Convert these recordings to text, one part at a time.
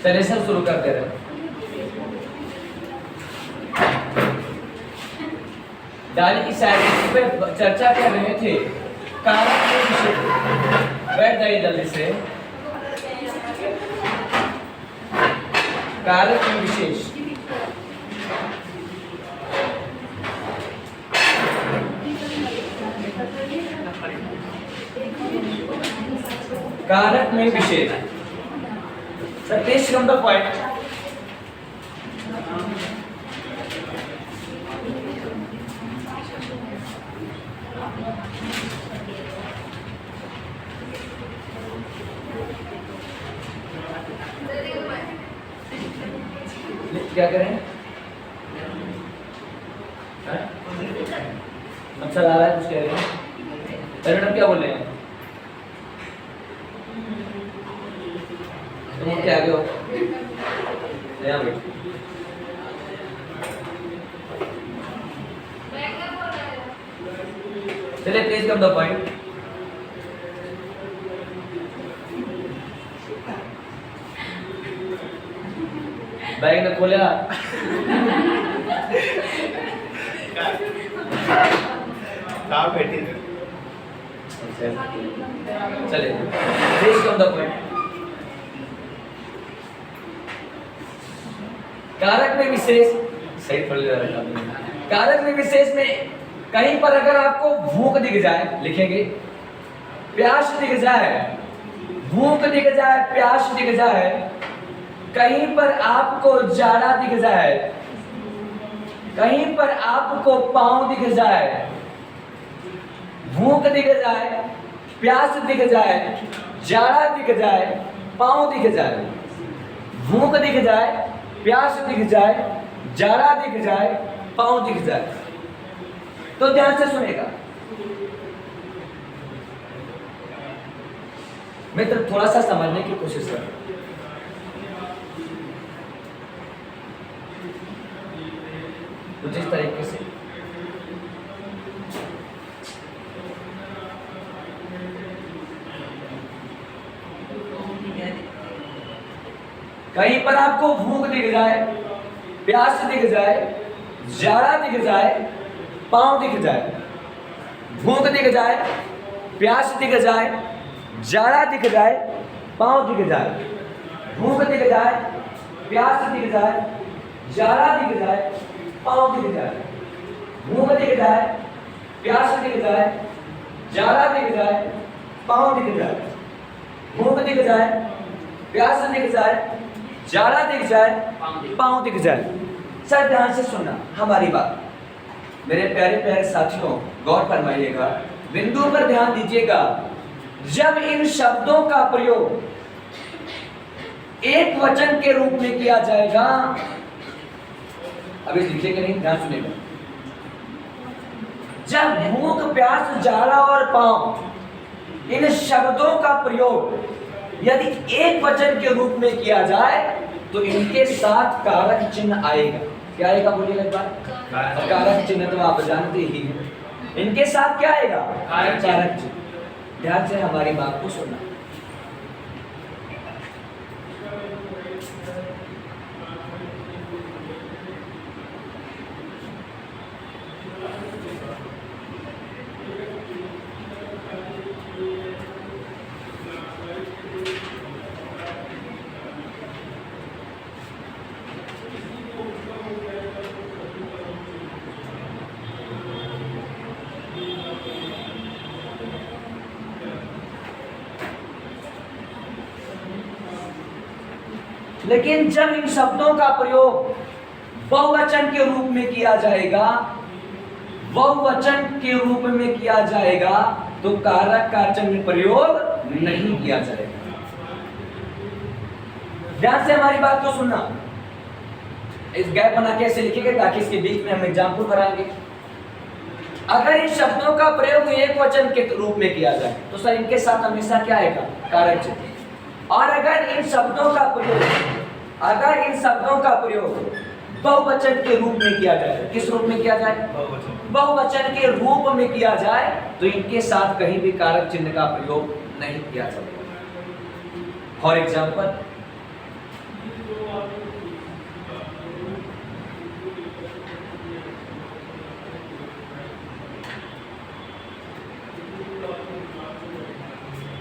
चलिए सर शुरू कर दे रहे हैं। डाली की साइड पे चर्चा कर रहे थे कारक में विशेष। बैठ जाइए जल्दी से। कारक में विशेष कारक में विशेष। Sir please come the point. क्या करें? अच्छा आ रहा है कुछ कह रहे हैं? मैडम क्या बोल रहे हैं? तुम क्या आगे हो? यहाँ बैठ। चलिए please come the point. Bag ने खोला। कहाँ बैठी थी? चलिए प्लीज कम द पॉइंट। कारक में विशेष सही पढ़ लिया। कारक में विशेष में कहीं पर अगर आपको भूख दिख जाए, लिखेंगे प्यास दिख जाए, भूख दिख जाए, प्यास दिख जाए, कहीं पर आपको जाड़ा दिख जाए, कहीं पर आपको पांव दिख जाए, भूख दिख जाए, प्यास दिख जाए, जाड़ा दिख जाए, पांव दिख जाए, भूख दिख जाए, प्यास दिख जाए, जाड़ा दिख जाए, पांव दिख जाए, तो ध्यान से सुनेगा मित्र, थोड़ा सा समझने की कोशिश कर। कुछ इस तरीके से कहीं पर आपको भूख दिख जाए, प्यास दिख जाए, जाड़ा दिख जाए, पांव दिख जाए, भूख दिख जाए, प्यास दिख जाए, जाड़ा दिख जाए, पांव दिख जाए, भूख दिख जाए, प्यास दिख जाए, जाड़ा दिख जाए, पांव दिख जाए, भूख दिख जाए, प्यास दिख जाए, जाड़ा दिख जाए, पांव दिख जाए, भूख दिख जाए, प्यास दिख जाए, जाड़ा दिख जाए, पांव दिख जाए। सर ध्यान से सुनना हमारी बात। मेरे प्यारे प्यारे साथियों गौर फरमाइएगा, बिंदु पर ध्यान दीजिएगा। जब इन शब्दों का प्रयोग एक वचन के रूप में किया जाएगा, अभी लिखेंगे नहीं, ध्यान सुनेगा। जब भूख, प्यास, जाड़ा और पांव इन शब्दों का प्रयोग यदि एक वचन के रूप में किया जाए तो इनके साथ कारक चिन्ह आएगा। क्या आएगा बोलिएगा एक बार? कारक चिन्ह तो आप जानते ही हैं। इनके साथ क्या आएगा? कारक चिन्ह। ध्यान से हमारी बात को सुनना। लेकिन जब इन शब्दों का प्रयोग बहुवचन के रूप में किया जाएगा, बहुवचन के रूप में किया जाएगा, तो कारक का चिन्ह प्रयोग नहीं किया जाएगा। ध्यान से हमारी बात को सुनना। इस गैप बना के ऐसे लिखेंगे ताकि इसके बीच में हम एग्जाम्पल कराएंगे। अगर इन शब्दों का प्रयोग एक वचन के रूप में किया जाए तो सर इनके साथ हमेशा क्या आएगा? कारक चिन्ह। और अगर इन शब्दों का प्रयोग बहुवचन के रूप में किया जाए, किस रूप में किया जाए? बहुवचन के रूप में kiya जाए तो इनके साथ कहीं भी कारक चिन्ह का प्रयोग नहीं किया जाता। फॉर एग्जाम्पल,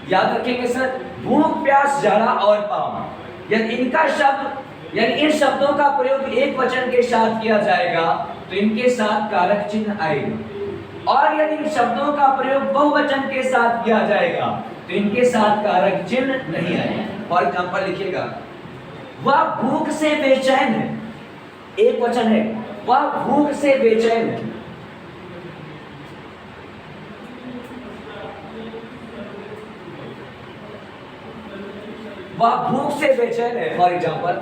याद रखेंगे सर, भूख, प्यास, जाड़ा और पाँव, यदि इनका शब्द यानी इन शब्दों का प्रयोग एक वचन के साथ किया जाएगा तो इनके साथ कारक चिन्ह आएगा। और यदि इन शब्दों का प्रयोग बहुवचन के साथ किया जाएगा तो इनके साथ कारक चिन्ह नहीं आएगा। फॉर एग्जाम्पल लिखिएगा, वह भूख से बेचैन है, एक वचन है, वह भूख से बेचैन है। वह भूख से बेचैन है। फॉर एग्जाम्पल,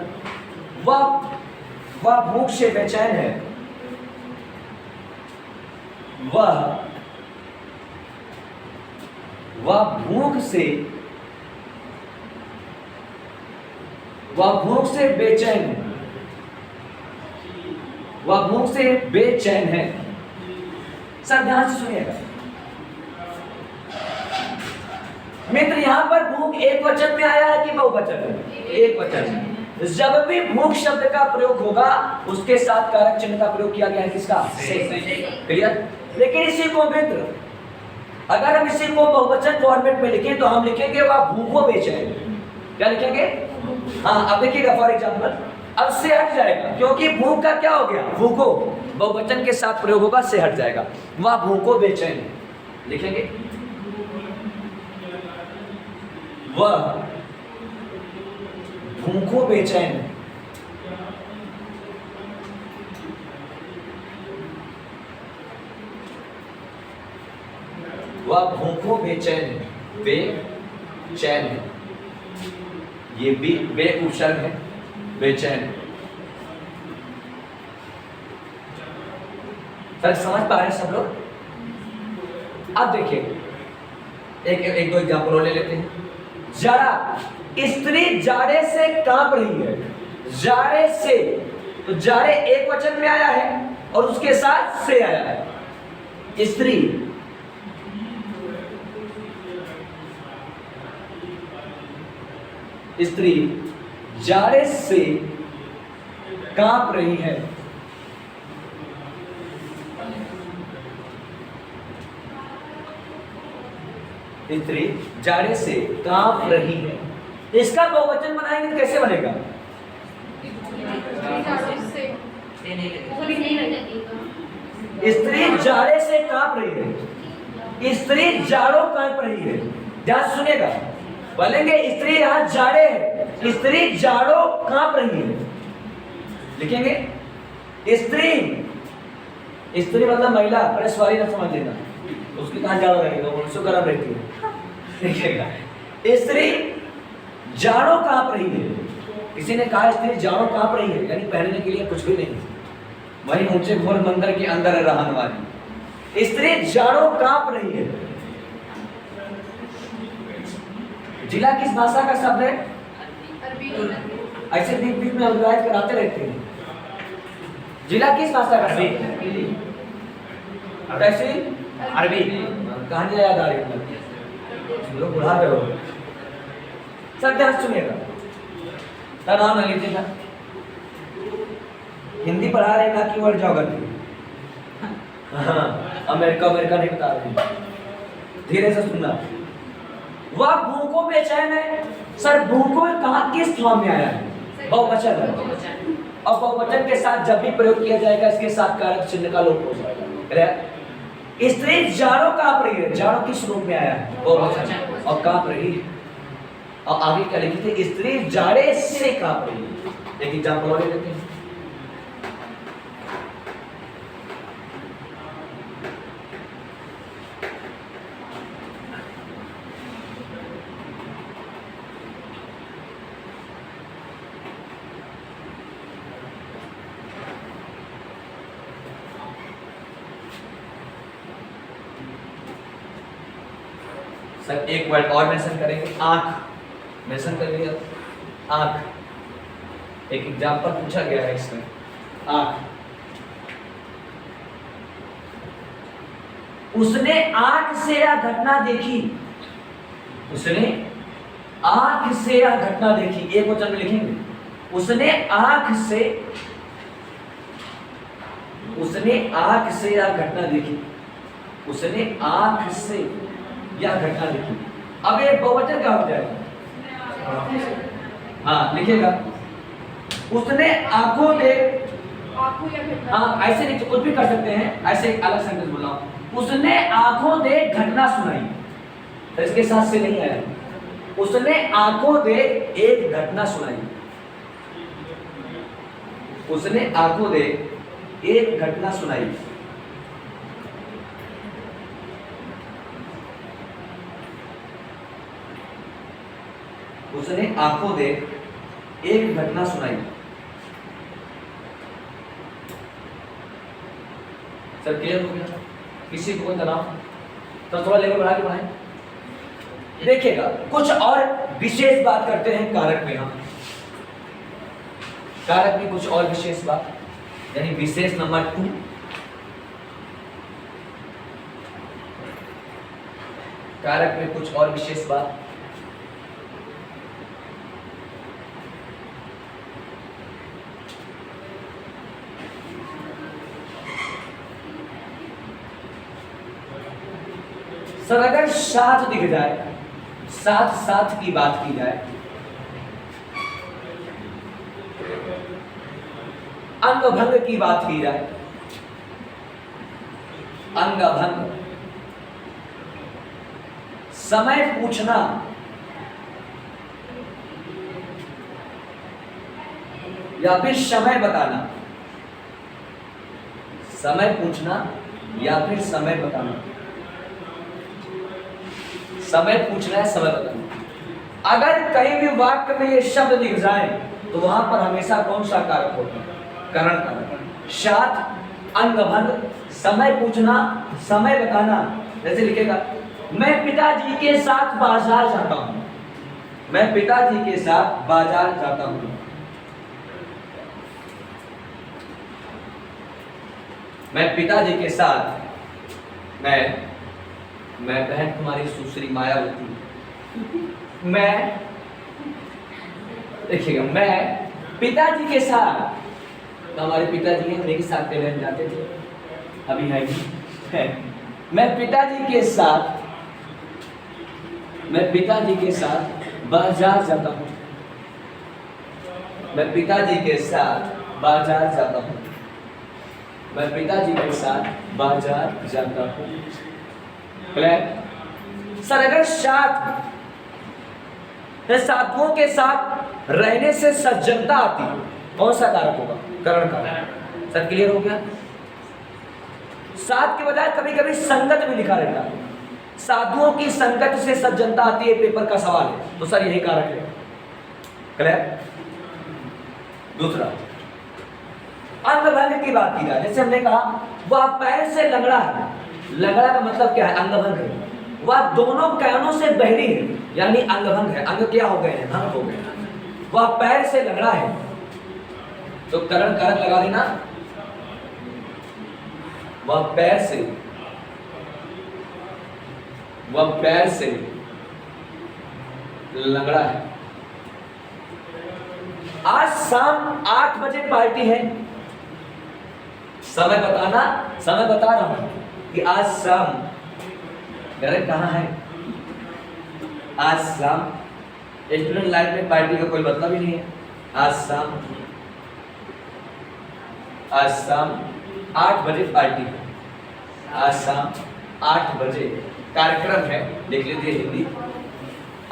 वह भूख से बेचैन है। वह भूख से बेचैन है। वह भूख से बेचैन है। सर ध्यान से सुनिएगा मित्र, यहां पर भूख एक वचन में आया है कि बहुवचन में? एक वचन। जब भी भूख शब्द का प्रयोग होगा उसके साथ कारक चिन्ह का प्रयोग किया गया है, किसका? से। क्लियर? लेकिन इसी को मित्र, अगर हम इसी को बहुवचन फॉर्मेट में लिखें तो हम लिखेंगे वह भूखो बेचैन। क्या लिखेंगे? हाँ, अब देखिएगा फॉर एग्जाम्पल, अब से हट जाएगा क्योंकि भूख का क्या हो गया? भूखो, बहुवचन के साथ प्रयोग होगा, से हट जाएगा। वह भूखो बेचैन लिखेंगे, वह भूखो बेचैन। वह भूखो बेचैन, बेचैन है, ये भी बे उपसर्ग है, बेचैन। सर समझ पा रहे हैं सब लोग? अब देखिए एक दो एग्जाम्पल और ले लेते हैं। जाड़ा, स्त्री जाड़े से कांप रही है। जाड़े से, तो जाड़े एक वचन में आया है और उसके साथ से आया है। स्त्री जाड़े से कांप रही है। स्त्री जाड़े से कांप रही है। इसका बहुवचन बनाएंगे तो कैसे बनेगा? स्त्री जाड़े से कांप रही है। स्त्री जाड़ों कांप रही है। ध्यान सुनेगा, बोलेंगे स्त्री यहाँ जाड़े है, स्त्री जाड़ों कांप रही है। लिखेंगे स्त्री मतलब महिला, अरे सॉरी ना समझ लेना, उसकी कहाँ जाड़ों रहेगा, वो गर्म रहती है। देखिएगा, स्त्री जाड़ों कांप रही है। किसी ने कहा स्त्री जाड़ों कांप रही है, यानी पहनने के लिए कुछ भी नहीं, वही ऊंचे घोर मंदिर के अंदर रहने वाली स्त्री जाड़ों कांप रही है। जिला किस भाषा का शब्द है? ऐसे बीच बीच में हम रिवायत कराते रहते हैं। जिला किस भाषा का शब्द है? तहसील अरबी। कहानी याद आ रही है, लोग बुढ़ा रहे हो। सब ध्यान सुनिएगा, नाम ना लीजिएगा, हिंदी पढ़ा रहे ना कि वर्ड ज्योग्राफी। हाँ, अमेरिका नहीं बता रहे, धीरे से सुनना। वह भूखों बेचैन है। सर भूखों कहाँ किस फॉर्म में आया है? बहुवचन है, और बहुवचन के साथ जब भी प्रयोग किया जाएगा इसके साथ कारक चिन्ह का लोप हो जाएगा। स्त्री जाड़ों कांप रही है। जाड़ों किस रूप में आया है? बहुवचन, और कांप रही है। और आगे क्या लिखे थे, स्त्री जाड़े से कांप रही है। एक एग्जाम्पल और लेते हैं। सर एक वर्ड और मेंशन करेंगे, आंख मेंशन कर लिया। आंख एक एग्जांपल पूछा गया है इसमें, आंख। उसने आंख से यह घटना देखी, उसने आंख से यह घटना देखी। एक वचन में लिखेंगे, उसने आंख से, उसने आंख से यह घटना देखी, उसने आंख से यह घटना देखी। अब ये बहुवचन क्या हो जाएगा? हाँ लिखेगा, उसने आंखों से, हाँ ऐसे नहीं, कुछ भी कर सकते हैं, ऐसे एक अलग सेंटेंस बोल रहा हूं। उसने आंखों से घटना सुनाई, तो इसके साथ से नहीं आया। उसने आंखों से एक घटना सुनाई, उसने आंखों से एक घटना सुनाई। उसने आंखों से एक घटना सुनाई। सर क्लियर हो गया? किसी को तनाव तो थोड़ा लेवल बढ़ा के बढ़ाएं। देखिएगा कुछ और विशेष बात करते हैं कारक में। हम कारक में कुछ और विशेष बात, यानी विशेष नंबर 2, कारक में कुछ और विशेष बात। सर अगर साथ दिख जाए, साथ साथ की बात की जाए, अंग भंग की बात की जाए, अंग भंग, समय पूछना, या फिर समय बताना, समय पूछना या फिर समय बताना, समय पूछना है, समय बताना। अगर कहीं भी वाक्य में ये शब्द दिख जाए तो वहां पर हमेशा कौन सा कारक होता है? करण कारक। साथ, अंग भंग, समय पूछना, समय बताना। जैसे लिखेगा, मैं पिताजी के साथ बाजार जाता हूं, मैं पिताजी के साथ बाजार जाता हूं, मैं पिताजी के साथ, मैं बहन तुम्हारी सुश्री मायावती, मैं, देखिएगा, मैं पिताजी के साथ, तो हमारे पिताजी हैं, उन्हीं के साथ पहले हम जाते थे, अभी है। मैं पिताजी के साथ, मैं पिताजी के साथ बाजार जाता हूँ, मैं पिताजी के साथ बाजार जाता हूँ, मैं पिताजी के साथ बाजार जाता हूँ। सर अगर साथ, साधुओं के साथ रहने से सज्जनता आती है, कौन सा कारक होगा? करण कारक। सर क्लियर हो गया? साथ के बजाय कभी कभी संगत भी लिखा रहता है, साधुओं की संगत से सज्जनता आती है, पेपर का सवाल है, तो सर यही कारक है। क्लियर? दूसरा, अंग भंग की बात की जाए, जैसे हमने कहा वह पैर से लंगड़ा है, लंगड़ा का मतलब क्या है? अंगभंग है। वह दोनों कानों से बहरी है, यानी अंगभंग है। अंग क्या हो गए हैं? भंग हो गए। वह पैर से लंगड़ा है, तो करण कारक लगा देना, वह पैर से, वह पैर से लंगड़ा है। आज शाम 8 बजे पार्टी है, समय बताना, समय बता रहा हूं कि आज शाम, अरे कहाँ है? आज शाम, स्टूडेंट लाइफ में पार्टी का कोई मतलब ही नहीं है। आज शाम 8 बजे पार्टी है, आज शाम 8 बजे कार्यक्रम है, देख लीजिए हिंदी,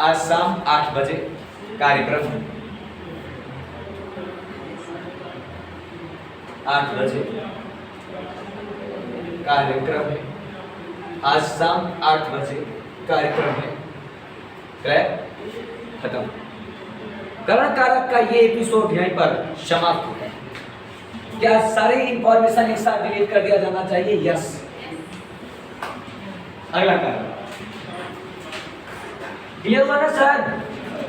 आज शाम 8 बजे कार्यक्रम है। 8 बजे कार्यक्रम है। आज शाम 8 बजे कार्यक्रम है। खत्म। करण कारक का ये एपिसोड यहीं पर समाप्त हो गया। क्या सारी इंफॉर्मेशन एक साथ डिलीट कर दिया जाना चाहिए? यस। अगला कारण क्लियर हुआ ना सर?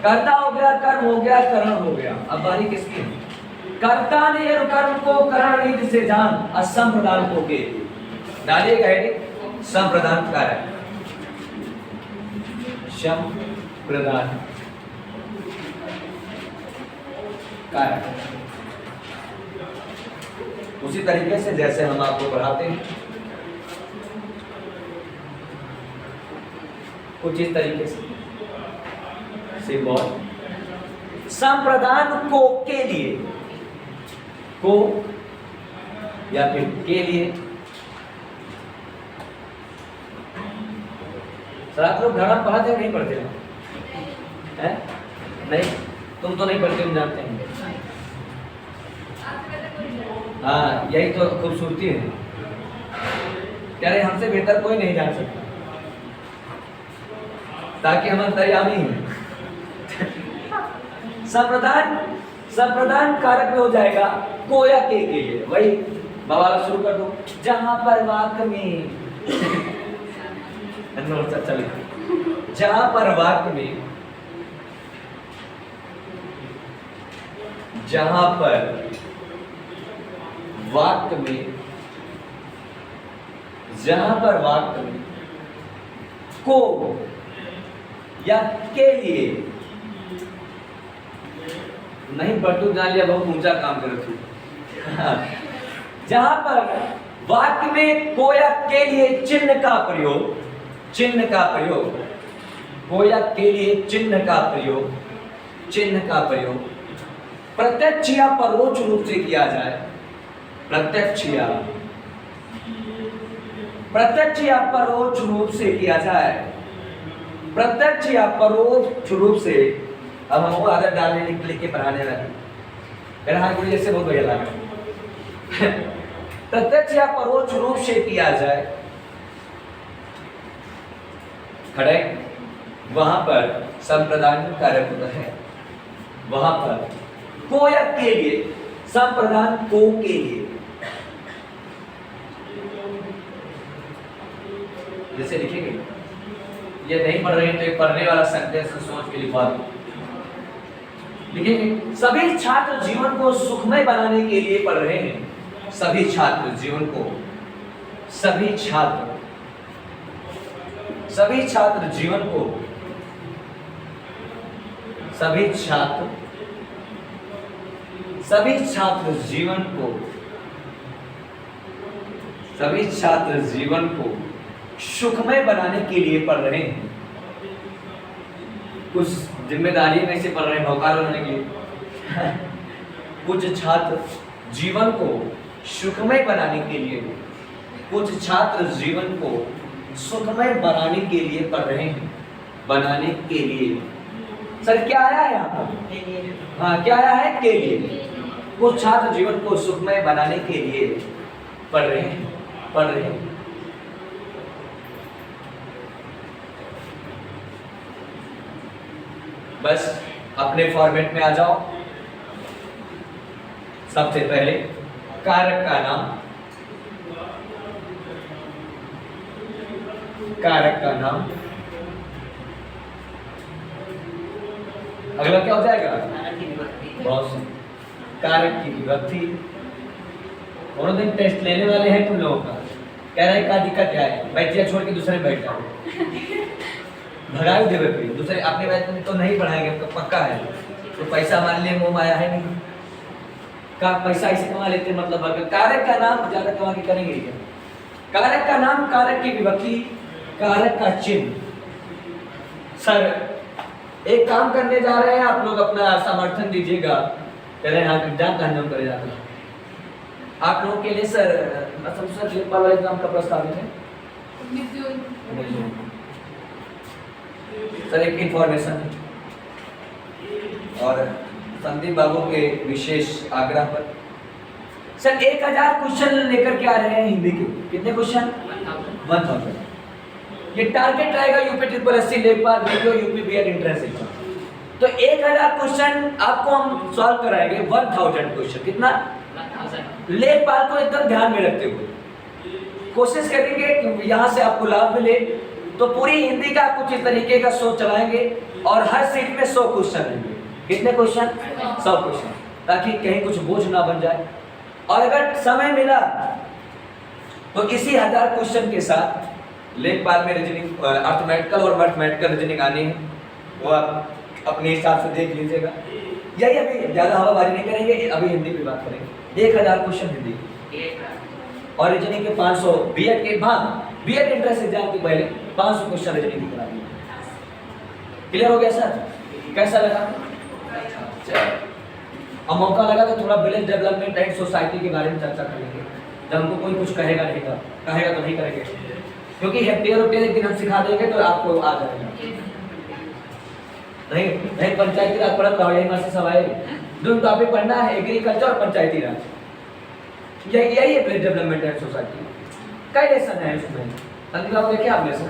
कर्ता हो गया, कर्म हो गया, करण हो गया। अब बारी किसकी है? कर्ता ने कर्म को करण रीति से जान असंप्रदान को के डालिएगा हेडिंग संप्रदान कारक। संप्रदान कारक उसी तरीके से जैसे हम आपको पढ़ाते हैं, कुछ इस तरीके से सिंबल संप्रदान को के लिए, को या फिर के लिए। सर आप लोग घड़ा पढ़ाते नहीं पढ़ते हैं? नहीं, तुम तो नहीं पढ़ते, हम जानते हैं। हाँ, यही तो खूबसूरती है। कह रहे हमसे बेहतर कोई नहीं जान सकता, ताकि हम अंतर्यामी हैं। संप्रदान कारक में हो जाएगा को या के लिए। वही बवाल शुरू कर दो। जहां पर वाक्य में चले, जहां पर वाक्य में, जहां पर वाक्य में, जहां पर वाक्य में को या के लिए नहीं, बटू जान लिया, बहुत ऊंचा काम कर रही। जहां पर वाक्य में को या के लिए चिन्ह का प्रयोग, चिन्ह का प्रयोग, को या के लिए चिन्ह का प्रयोग, चिन्ह का प्रयोग प्रत्यक्ष या परोक्ष रूप से किया जाए, प्रत्यक्ष या परोक्ष रूप से किया जाए, प्रत्यक्ष या परोक्ष रूप से। अब हमको आदत डालने के लिए पढ़ाने लगे, हाँ गुरु जैसे बहुत बढ़िया लगा। प्रत्यक्ष या परोक्ष रूप से किया जाए, खड़े, वहां पर संप्रदान कारक होता है। वहां पर को या के लिए, संप्रदान को के लिए। जैसे लिखेंगे, ये नहीं पढ़ रहे हैं तो एक पढ़ने वाला सेंटेंस सोच के लिखवा दो। लिखेंगे, सभी छात्र जीवन को सुखमय बनाने के लिए पढ़ रहे हैं। सभी छात्र जीवन को, सभी छात्र जीवन को, सभी छात्र जीवन को सुखमय बनाने के लिए पढ़ रहे हैं। कुछ जिम्मेदारी में से पढ़ रहे हैं भौकाल होने के लिए। कुछ छात्र जीवन को सुखमय बनाने के लिए, कुछ छात्र जीवन को सुखमय बनाने के लिए पढ़ रहे हैं। बनाने के लिए सर क्या आया है यहाँ पर? हाँ, क्या आया है? के लिए। कुछ छात्र जीवन को सुखमय बनाने के लिए पढ़ रहे हैं। बस अपने फॉर्मेट में आ जाओ। सबसे पहले कारक का नाम, कारक का नाम। अगला क्या हो जाएगा? बहुत सही, कारक की विभक्ति। दोनों दिन टेस्ट लेने वाले हैं तुम लोगों का। कह रहे हैं क्या दिक्कत क्या है? बैठिया छोड़ के दूसरे में बैठ जाओ, भगाई देवे पे दूसरे। अपने बैच में तो नहीं पढ़ाएंगे, तो पक्का है। तो पैसा हमारे लिए मुंह आया है नहीं का, पैसा इसे कमा लेते मतलब। कारक का नाम ज्यादा कमा के करेंगे क्या? कारक का नाम, कारक की विभक्ति, कारक का चिन्ह। सर एक काम करने जा रहे हैं, आप लोग अपना समर्थन दीजिएगा। कह रहे हैं हाँ एग्जाम का हम करे जाते हैं आप लोगों के लिए। सर मतलब सर लेखपाल वाले एग्जाम का प्रस्तावित है। सर एक इंफॉर्मेशन है और संदीप बाबू के विशेष आग्रह पर सर 1000 क्वेश्चन लेकर के आ रहे हैं हिंदी के। कितने क्वेश्चन? 1000। ये टारगेट रहेगा यूपी ट्रिपल एससी लेखपाल video UP BEd entrance exam. तो 1000 क्वेश्चन आपको हम सॉल्व कराएंगे। 1000 क्वेश्चन। कितना? लेखपाल को एकदम ध्यान में रखते हुए कोशिश करेंगे कि यहाँ से आपको लाभ मिले। तो पूरी हिंदी का कुछ इस तरीके का शो चलाएंगे और हर सीट में 100 क्वेश्चन रहेंगे। कितने क्वेश्चन? 100 क्वेश्चन, ताकि कहीं कुछ बोझ ना बन जाए। और अगर समय मिला तो इसी 1000 क्वेश्चन के साथ लेखपाल में रीजनिंग, अर्थमेटिकल और मैथमेटिकल रीजनिंग आनी है, वो आप अपने हिसाब से देख लीजिएगा। यही अभी ज़्यादा हवाबाजी नहीं करेंगे, अभी हिंदी पे बात करेंगे। 1000 क्वेश्चन हिंदी और रीजनिंग के 500 बीएड के बाद बीएड एंट्रेंस एग्जाम के पहले 500 क्वेश्चन रीजनिंग की कराएंगे। क्लियर हो गया सर? कैसा लगा? अब मौका लगा तो थोड़ा विलेज डेवलपमेंट एंड सोसाइटी के बारे में चर्चा करेंगे। जब हमको कोई कुछ कहेगा तो नहीं करेंगे, क्योंकि हेक्टेयर एक दिन हम सिखा देंगे तो आपको आ जाएगा। नहीं पंचायती राज पढ़त रहो, यही से सब आए। जो टॉपिक पढ़ना है एग्रीकल्चर और पंचायती राज, यही है विलेज डेवलपमेंट एंड सोसाइटी। कई लेसन है उसमें। संदीप बाबू देखे आप लेसन?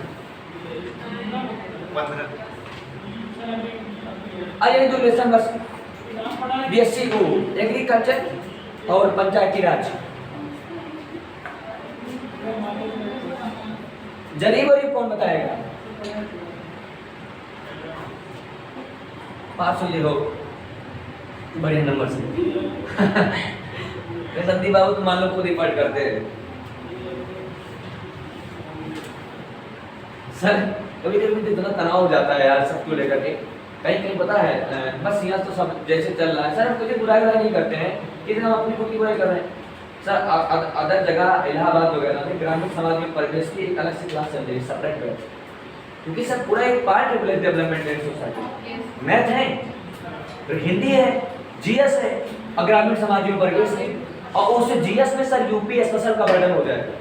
आइए दो लेसन बस, बीएससी को एग्रीकल्चर और पंचायती राज। जरीब और कौन बताएगा? पास हो हो बढ़िया नंबर से। संदीप बाबू तो मान लो खुद ही पढ़ करते हैं। सर कभी कभी इतना तनाव हो जाता है यार सबको लेकर के। कहीं पता है बस यहाँ तो सब जैसे चल रहा है। सर हम कुछ बुराई नहीं करते हैं, किसी हम अपनी खुद की बुराई कर रहे हैं। सर अदर जगह इलाहाबाद वगैरह में ग्रामीण समाज में परिवेश की एक अलग से क्लास चल रही है, सेपरेट बैच। क्योंकि सर पूरा एक पार्ट है village development and society. Math है, हिंदी है, जीएस है और ग्रामीण समाज में परिवेश है। और उससे जीएस में सर यूपी स्पेशल का वर्णन हो जाएगा,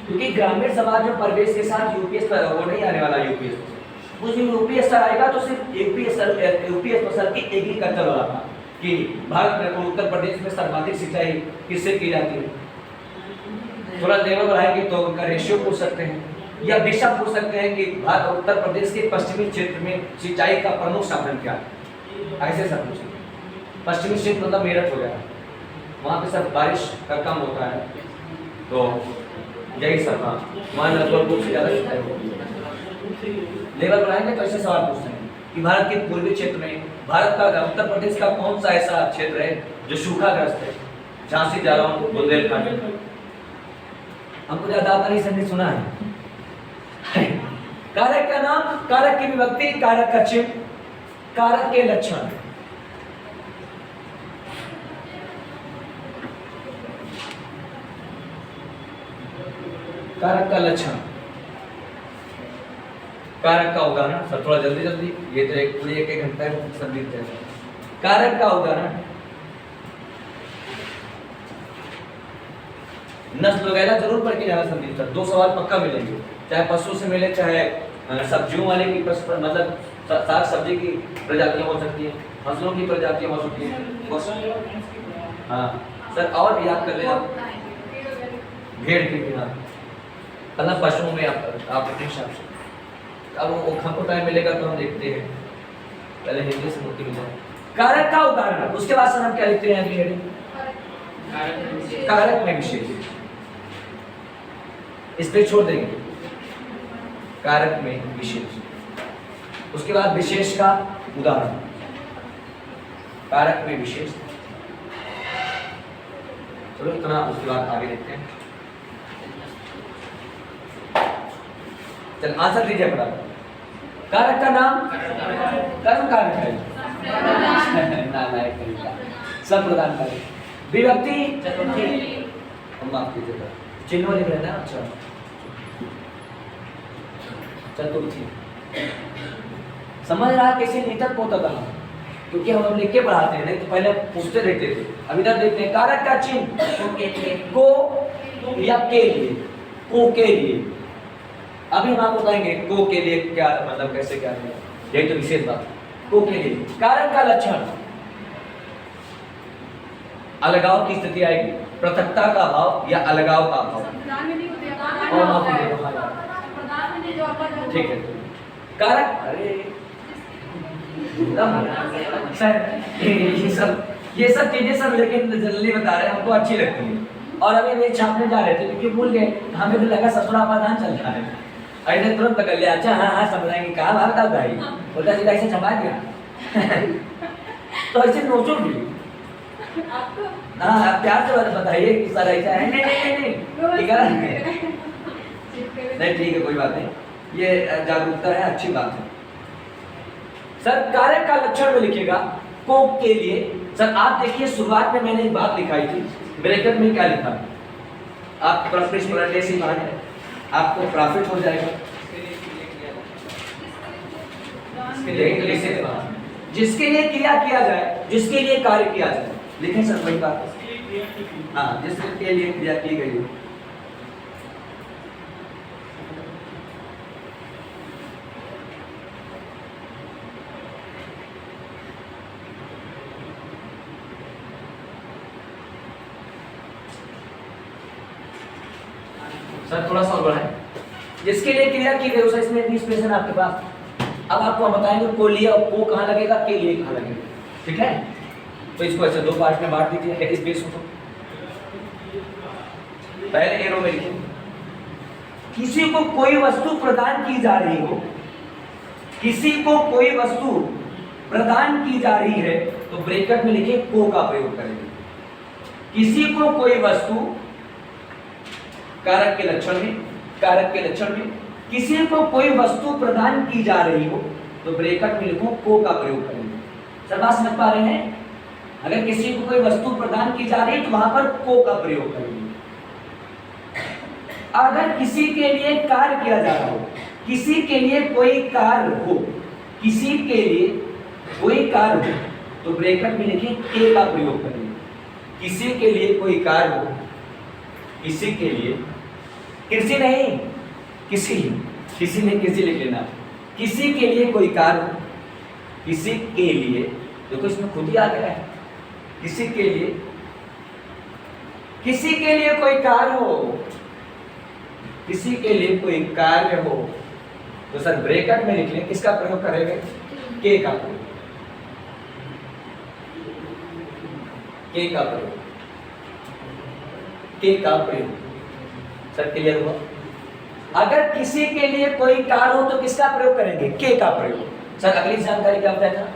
क्योंकि ग्रामीण समाज में परिवेश के साथ यूपी वो नहीं आने वाला। यूपी मुझे यूपी स्तर आएगा तो सिर्फ यूपी स्पेशल की एग्रीकल्चर वाला था कि भारत में उत्तर प्रदेश में सर्वाधिक सिंचाई किससे की जाती है। थोड़ा लेवल बढ़ाएंगे तो उनका रेशियो पूछ सकते हैं, या दिशा पूछ सकते हैं कि भारत उत्तर प्रदेश के पश्चिमी क्षेत्र में सिंचाई का प्रमुख साधन क्या है। ऐसे सब पूछेंगे। पश्चिमी क्षेत्र मतलब मेरठ हो गया, वहाँ पे सब बारिश का कम होता है, तो यही सब। हाँ वहाँ लगभग से ज़्यादा सिंचाई होती है। लेवल बढ़ाएंगे तो ऐसे सवाल पूछते हैं कि भारत के पूर्वी क्षेत्र में, भारत का उत्तर प्रदेश का कौन सा ऐसा क्षेत्र है जो सूखाग्रस्त है? झांसी, जालौन, बुंदेलखंड। हमको ज्यादा आता नहीं, संदेश सुना है। कारक का नाम, कारक की विभक्ति, कारक का चिन्ह, कारक के लक्षण। कारक का लक्षण, कारक का उदाहरण। सर थोड़ा जल्दी जल्दी, ये तो एक पूरी एक घंटा सब बीत जाएगा। कारक का उदाहरण नस्ल वगैरह जरूर पढ़ के जाना संदीप सर। 2 सवाल पक्का मिलेंगे, चाहे पशु से मिले, चाहे सब्जियों वाले की मतलब साग सब्जी की प्रजातियां हो सकती है, फसलों की प्रजातियां हो सकती है। हाँ सर, और याद कर लें आप भेड़ के बिना मतलब पशुओं में आप अपने हिसाब से। अब वो हमको टाइम मिलेगा तो हम देखते हैं, पहले हिंदी से मुक्ति मिल जाए। कारक का उदाहरण, उसके बाद सर हम क्या लिखते हैं अगली हेडिंग? कारक में विशेष, इस पे छोड़ देंगे। कारक में विशेष, उसके बाद विशेष का उदाहरण। कारक में विशेष, चलो इतना, उसके बाद आगे देखते हैं। चल आंसर दीजिए फटाफट। कारक का नाम, कर्म कारक है। सब प्रदान कारक। विभक्ति, माफ कीजिएगा, चिन्ह लिख रहे हैं ना। अच्छा चतुर्थी, समझ रहा कैसे नितक पोता था, क्योंकि हम लिख के पढ़ाते हैं, नहीं तो पहले पूछते रहते थे। अब इधर देखते हैं, कारक का चिन्ह को या के लिए, को के लिए। अभी हम आपको बताएंगे को के लिए क्या मतलब कैसे क्या है, यही तो विशेष बात। को के लिए कारक का लक्षण, अलगाव की स्थिति आएगी, पृथकता का भाव या अलगाव का भाव। ठीक है, कारक, अरे सर ये सब चीजें सब लेकिन जल्दी बता रहे हैं, हमको अच्छी लगती है। और अभी वे छापने जा रहे थे क्योंकि भूल गए, हमें तो लगा ससुरापादान चल रहा है, ऐसे तुरंत पकड़ लिया। अच्छा हाँ हाँ समझाएंगे, कहा भाग था भाई, बोलता सीधा ऐसे छपा दिया तो ऐसे नोचो भी। हाँ आप प्यार से बताइए कि सर ऐसा है, नहीं ठीक है कोई बात नहीं, ये जागरूकता है, अच्छी बात है। सर कारक का लक्षण में लिखिएगा कोक के लिए। सर आप देखिए शुरुआत में मैंने एक बात लिखाई थी, ब्रैकेट में क्या लिखा, आप आपको प्रॉफिट हो जाएगा, जिसके लिए क्रिया किया जाए, जिसके लिए कार्य किया जाए, लिखें सर वही बात। हाँ जिसके लिए क्रिया की गई हो। सर थोड़ा सा और बढ़ाएं, जिसके लिए क्रिया की गई सर, इसमें 20 पेज है आपके पास। अब आपको हम बताएंगे को लिया, को कहाँ लगेगा, के लिए कहाँ लगेगा, ठीक है। तो इसको ऐसे दो पार्ट में बांट दीजिए इस बेस को। पहले एरो में लिखिए, किसी को कोई वस्तु प्रदान की जा रही हो, किसी को कोई वस्तु प्रदान की जा रही है तो ब्रैकेट में लिखिए को का प्रयोग करेंगे। किसी को कोई वस्तु, कारक के लक्षण में, कारक के लक्षण में किसी को कोई वस्तु प्रदान की जा रही हो तो ब्रैकेट में लिखो को का प्रयोग करेंगे। सर बात समझ पा रहे हैं, अगर किसी को कोई वस्तु प्रदान की जा रही है तो वहां पर को का प्रयोग करेंगे। अगर किसी के लिए कार्य किया जा रहा हो, किसी के लिए कोई कार्य हो, किसी के लिए कोई कार्य हो तो ब्रैकेट में लिखिए के का प्रयोग करेंगे। किसी के लिए कोई कार्य हो, किसी के लिए, किसी नहीं, किसी ने किसी लिख लेना, किसी के लिए कोई कार्य हो, किसी के लिए, देखो इसमें खुद ही आ गया है, किसी के लिए, किसी के लिए कोई कार्य हो, किसी के लिए कोई कार्य हो तो सर ब्रैकेट में लिख लें, किसका प्रयोग करेंगे, के का प्रयोग, के का प्रयोग, के का प्रयोग। सर क्लियर हुआ। अगर किसी के लिए कोई कार्य हो तो किसका प्रयोग करेंगे, के का प्रयोग। सर अगली जानकारी क्या बताया था,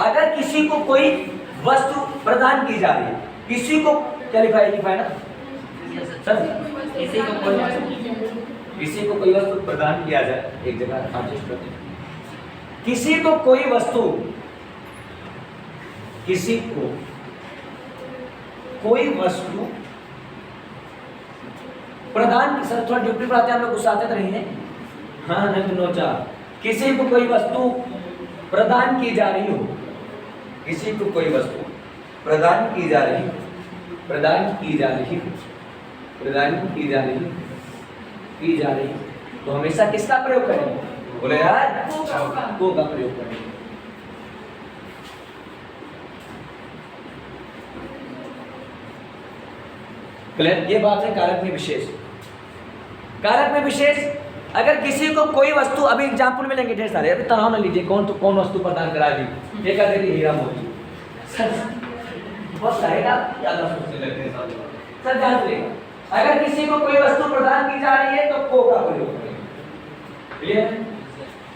अगर किसी को कोई वस्तु प्रदान की जा रही है, किसी को क्या लिखा है ना सर, किसी को कोई वस्तु प्रदान किया जाए, एक जगह एडजस्ट करते हैं, किसी को कोई वस्तु, किसी को कोई वस्तु प्रदान, सर थोड़ा ड्यूटी पर आते हैं हम लोग, गुस्साते तो नहीं है, हाँ नहीं तो नोचा। किसी को कोई वस्तु प्रदान की जा रही हो, किसी को कोई वस्तु प्रदान की जा रही, प्रदान की जा रही, प्रदान की जा रही, की जा रही तो हमेशा किसका प्रयोग करेंगे, बोले यार को का प्रयोग करेंगे। क्लियर, ये बात है कारक में विशेष। कारक में विशेष, अगर किसी को कोई वस्तु, अभी एग्जाम्पल में लेंगे ढेर सारे, अभी तनाव न लीजिए, कौन तो कौन वस्तु प्रदान करा दी, एक आगे हीरा मोती, बहुत रहेगा ज्यादा सोचने लगते हैं सर, ध्यान से। अगर किसी को कोई वस्तु प्रदान की जा रही है तो को का प्रयोग करेंगे, क्लियर।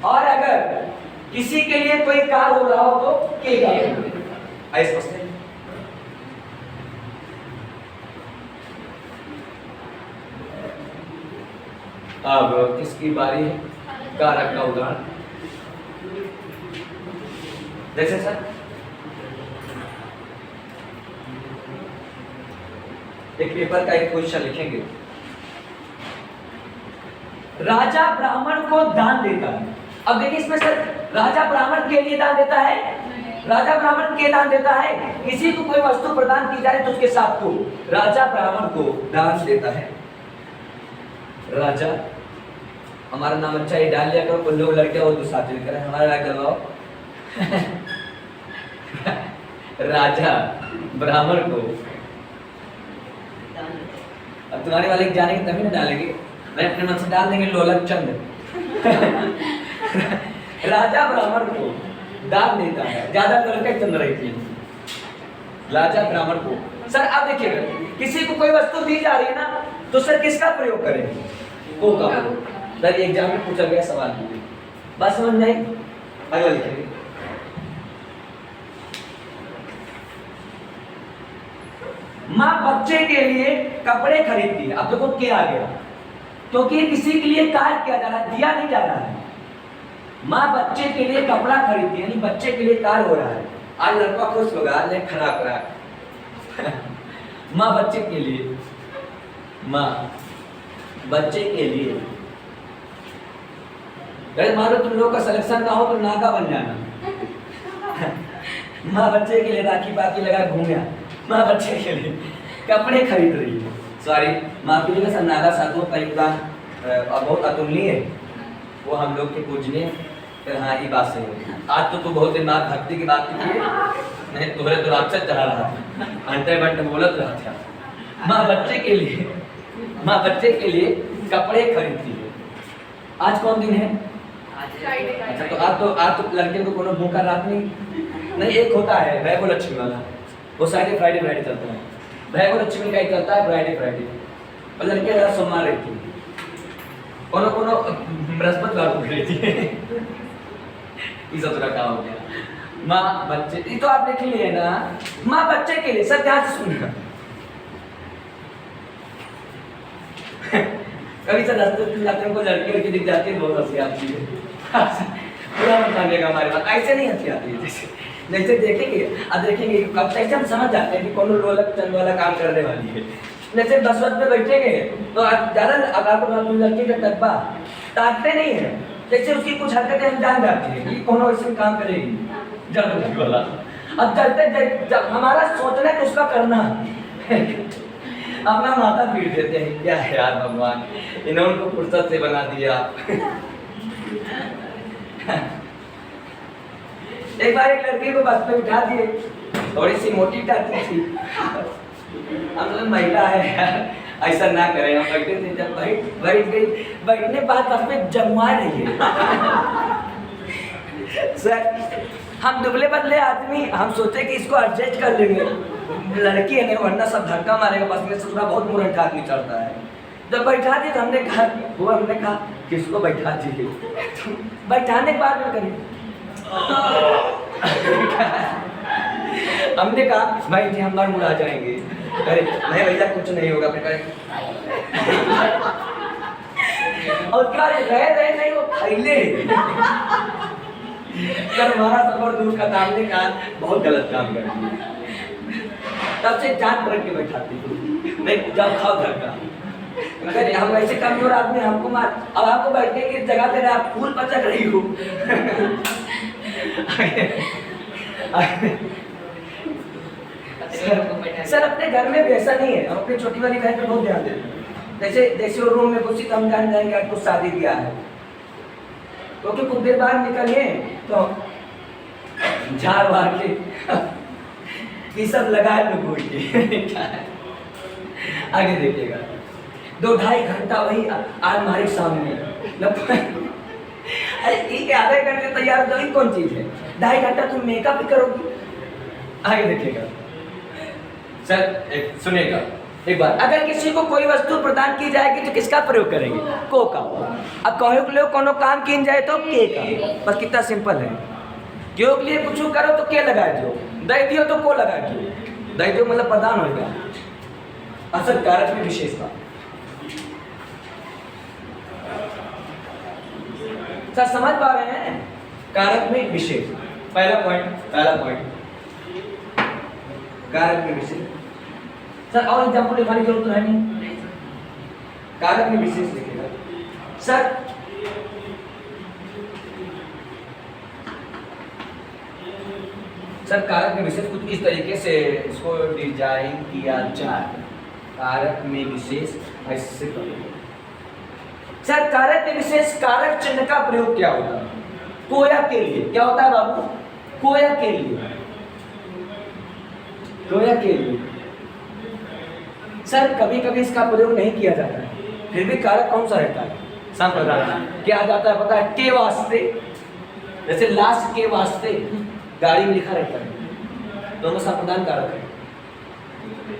और अगर किसी के लिए कोई कार्य हो रहा हो तो के का प्रयोग, ऐसा स्पष्ट है। अब किसकी बारी है, कारक का उदाहरण जैसे सर एक पेपर का एक क्वेश्चन लिखेंगे, राजा ब्राह्मण को दान देता है। अब देखिए इसमें सर राजा ब्राह्मण के लिए दान देता है, राजा ब्राह्मण के दान देता है, किसी को कोई वस्तु प्रदान की जाए तो उसके साथ को, राजा ब्राह्मण को दान देता है, राजा हमारा नाम अच्छा ही डाल लिया करो, कुछ लोग लड़के हो तो साथ में करें, हमारा नाम डलवाओ। राजा ब्राह्मण को, अब तुम्हारे वाले जानेंगे तभी ना डालेंगे, मैं अपने मन से डाल देंगे लोलक चंद। राजा ब्राह्मण को दान देता है, ज्यादा लड़के चंद रहती है। राजा ब्राह्मण को, सर आप देखिएगा किसी को कोई वस्तु दी जा रही है ना, तो सर किसका प्रयोग करें? को का। सर एग्जाम में पूछा गया सवाल, बात समझ में आई? अगला लिखेंगे। माँ बच्चे के लिए कपड़े खरीदती है। अब देखो क्या आ गया, क्योंकि किसी के लिए कार्य किया जा रहा है, दिया नहीं जा रहा है। माँ बच्चे के लिए कपड़ा खरीदती है, यानी बच्चे के लिए कार्य हो रहा है। आज लड़का खुश होगा, नहीं खराब रहा। माँ बच्चे के लिए, माँ बच्चे के लिए, अरे मानो तुम लोग का सिलेक्शन ना हो तो नागा बन जाना। माँ बच्चे के लिए राखी बाकी लगा घूमिया, माँ बच्चे के लिए कपड़े खरीद रही है। सॉरी, माँ के लिए नागा साधुओं का योगदान बहुत अतुलनीय है, वो हम लोग के पूजनीय। हाँ ये बात सही है। आज तो तू बहुत माँ भक्ति की बात की है, नहीं तुम्हारे तो राक्षस चढ़ा रहा था, अंटे बंटे बोलत रहा था। माँ बच्चे के लिए, माँ बच्चे के लिए कपड़े खरीदती है। आज कौन दिन है? अच्छा, तो आज तो लड़के को कोनो भूखा रात नहीं, एक होता है भैगो लक्ष्मी वाला, वो फ्राइडे फ्राइडे चलता है। भैगो लक्ष्मी का ही चलता है फ्राइडे, और लड़के जरा सोमवार रहती है, कोनो बृहस्पतिवार को रहती है। ये सब तरह का हो गया। माँ बच्चे, ये तो आप देख लिए ना, माँ बच्चे के लिए। सर ध्यान से सुनिएगा। कभी सर रास्ते जाते हैं, लड़की दिख जाती है, बहुत हंसी आती है। पूरा मत मानिएगा हमारे पास, ऐसे नहीं हंसी आती है। जैसे देखेंगे अब देखेंगे कब तक हम समझ जाते हैं कि कौन लोलक चंद वाला काम करने वाली है। जैसे बस पे बैठेंगे तो आप ज्यादा आपको लड़के का तकबा ताकते नहीं है, जैसे उसकी कुछ हरकतें हम जान जाते हैं कि कौन ऐसे काम करेगी जल्दी वाला। अब चलते जब हमारा सोचना है उसका करना, अपना माथा पीट देते हैं। क्या है यार भगवान, इन्होंने उनको फुर्सत से बना दिया। एक बार एक लड़की को बस पे उठा दिए, थोड़ी सी मोटी टाटी थी। हम लोग महिला है यार, ऐसा ना करें। हम बैठे थे, जब बैठ गई, बैठने बाद बस में जमुआ रही है। सर हम दुबले बदले आदमी, हम सोचे कि इसको एडजस्ट कर लेंगे, लड़की है नहीं, वरना सब धक्का मारेगा बस में। दूसरा बहुत मुरंठा आदमी चढ़ता है। जब बैठा दी तो हमने कहा, वो हमने कहा किसको बैठा दीजिए, बैठाने के बाद में करें। हमने कहा भाई जी हम बार मुड़ा जाएंगे। अरे नहीं भैया कुछ नहीं होगा। और क्या रहे नहीं, वो फैले कर हमारा सफर दूर का सामने का बहुत गलत काम कर दिया। तब से जान पकड़ के बैठाती हूँ, नहीं जाओ खाओ घर का। हम ऐसे कमजोर आदमी, हमको मार। अब आपको बैठने की जगह दे रहे, आप फूल पचक रही हो। सर अपने घर में भी ऐसा नहीं है, हम अपनी छोटी वाली बहन पे बहुत ध्यान देते हैं। जैसे वो रूम में घुसी तो हम जान जाएंगे आपको शादी ब्याह है, क्योंकि कुछ देर बाद निकलिए तो झाड़ वार के ये सब लगाए लोग के। आगे देखिएगा, 2-2.5 घंटा वही अलमारी सामने। अरे ठीक है, आधे घंटे तैयार हो जाएगी, कौन चीज है? 2.5 घंटा तुम मेकअप भी करोगी। आगे देखिएगा सर, सुनिएगा एक बार, अगर किसी को कोई वस्तु प्रदान की जाएगी तो किसका प्रयोग करेंगे? को का। अब कहो के लिए कोनो काम की जाए तो के का। बस कितना सिंपल है। क्यों के लिए कुछ करो तो के लगा दो, दे दियो तो को लगा दो। दे दियो मतलब प्रदान होगा। असल कारक में विशेषता। सर समझ पा रहे हैं? कारक में विशेष, पहला पॉइंट कारक में विशेष। सर और एग्जाम्पल लिखने की जरूरत है नहीं, कारक में विशेष लिखेगा। सर कारक में विशेष कुछ इस तरीके से इसको डिजाइन किया जाए। कारक में विशेष ऐसे करेंगे। सर कारक विशेष कारक चिन्ह का प्रयोग क्या होता है? कोया के लिए क्या होता है बाबू? कोया के लिए, कोया के लिए। सर कभी कभी इसका प्रयोग नहीं किया जाता है, फिर भी कारक कौन सा रहता है? संप्रदान। क्या आ जाता है पता है? के वास्ते, जैसे लास्ट के वास्ते गाड़ी में लिखा रहता है, दोनों संप्रदान कारक है।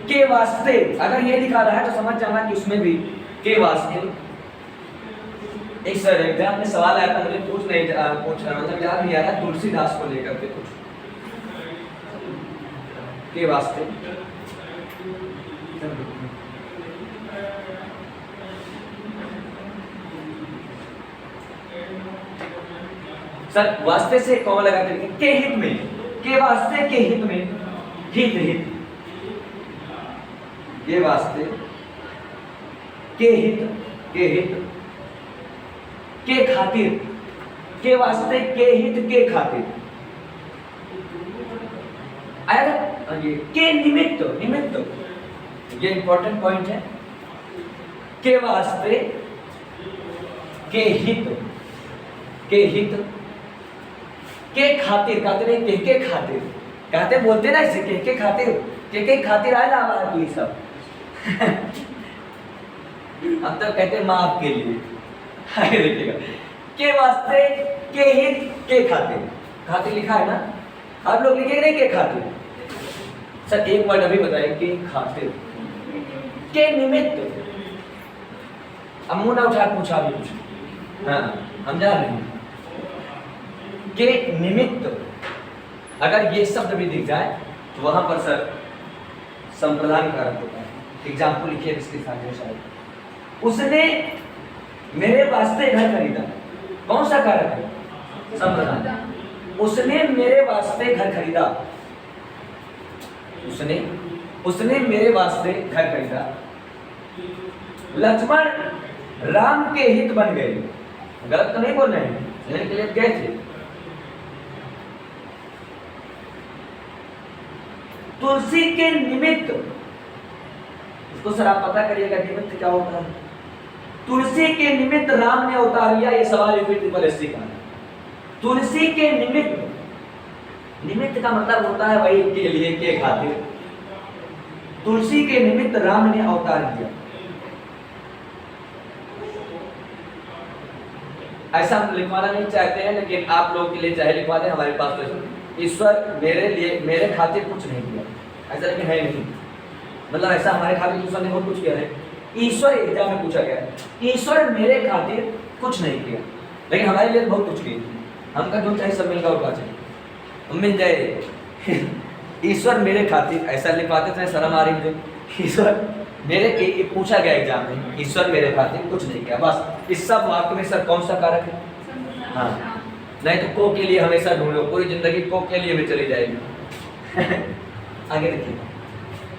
के वास्ते अगर ये लिखा रहा है तो समझ जाना कि उसमें भी के वास्ते। एक सर एग्जाम में सवाल आया था, मुझे मतलब याद नहीं आ रहा, तुलसीदास को लेकर के कुछ के वास्ते। सर वास्ते से कौन लगा करके के हित में, के वास्ते के हित में, हित हित के वास्ते के हित, के हित के खातिर, के वास्ते के हित के खातिर। ये के निमित्त, निमित्त ये इंपॉर्टेंट पॉइंट है। के वास्ते के हित, के हित के खातिर, खातिर के खातिर कहते बोलते ना इसे के खातिर, के खातिर आए ना हमारा ये सब हम तो कहते माँ आपके लिए। आगे देखिएगा, के वास्ते के हित के खातिर, खातिर लिखा है ना, आप लोग लिखेंगे नहीं के खातिर। सर एक वर्ड अभी बताइए, के खातिर, के निमित्त। अब मुंह ना उठा पूछा भी कुछ, हाँ हम जा रहे हैं। के निमित्त अगर ये शब्द भी दिख जाए तो वहां पर सर संप्रदान कारक होता है। एग्जाम्पल लिखिए इसके साथ शायद, उसने मेरे वास्ते घर खरीदा, कौन सा कारक है? संप्रदान। उसने मेरे वास्ते घर खरीदा, उसने मेरे वास्ते घर खरीदा। लक्ष्मण राम के हित बन गए, गलत तो नहीं बोल रहे हैं, लेने के लिए गए थे। तुलसी के निमित्त, इसको सर आप पता करिएगा निमित्त क्या होता है। तुलसी के निमित्त राम ने अवतार लिया, ये सवाल यूपीएससी का है। तुलसी के निमित्त, निमित्त का मतलब होता है वही के लिए, के खातिर। तुलसी के निमित्त राम ने अवतार लिया, ऐसा हम लिखवाना नहीं चाहते हैं, लेकिन आप लोगों के लिए चाहे लिखवा दें, हमारे पास तो ईश्वर मेरे लिए, मेरे खातिर कुछ नहीं किया, ऐसा लेकिन है नहीं। मतलब ऐसा हमारे खातिर ईश्वर ने बहुत कुछ किया है। ईश्वर एग्जाम में पूछा गया है, ईश्वर मेरे खातिर कुछ नहीं किया, लेकिन हमारे लिए बहुत कुछ किया। हमका जो चाहे सब मिलकर और चाहिए मिल जाए। ईश्वर मेरे खातिर, ऐसा लिखवाते थे, शर्म आ रही मुझे। ईश्वर मेरे, पूछा गया एग्जाम में, ईश्वर मेरे खातिर कुछ नहीं किया, बस। इस सब वाक्य में सर कौन सा कारक है? हाँ, नहीं तो को के लिए हमेशा ढूंढो, पूरी जिंदगी को के लिए भी चली जाएगी। आगे देखिए,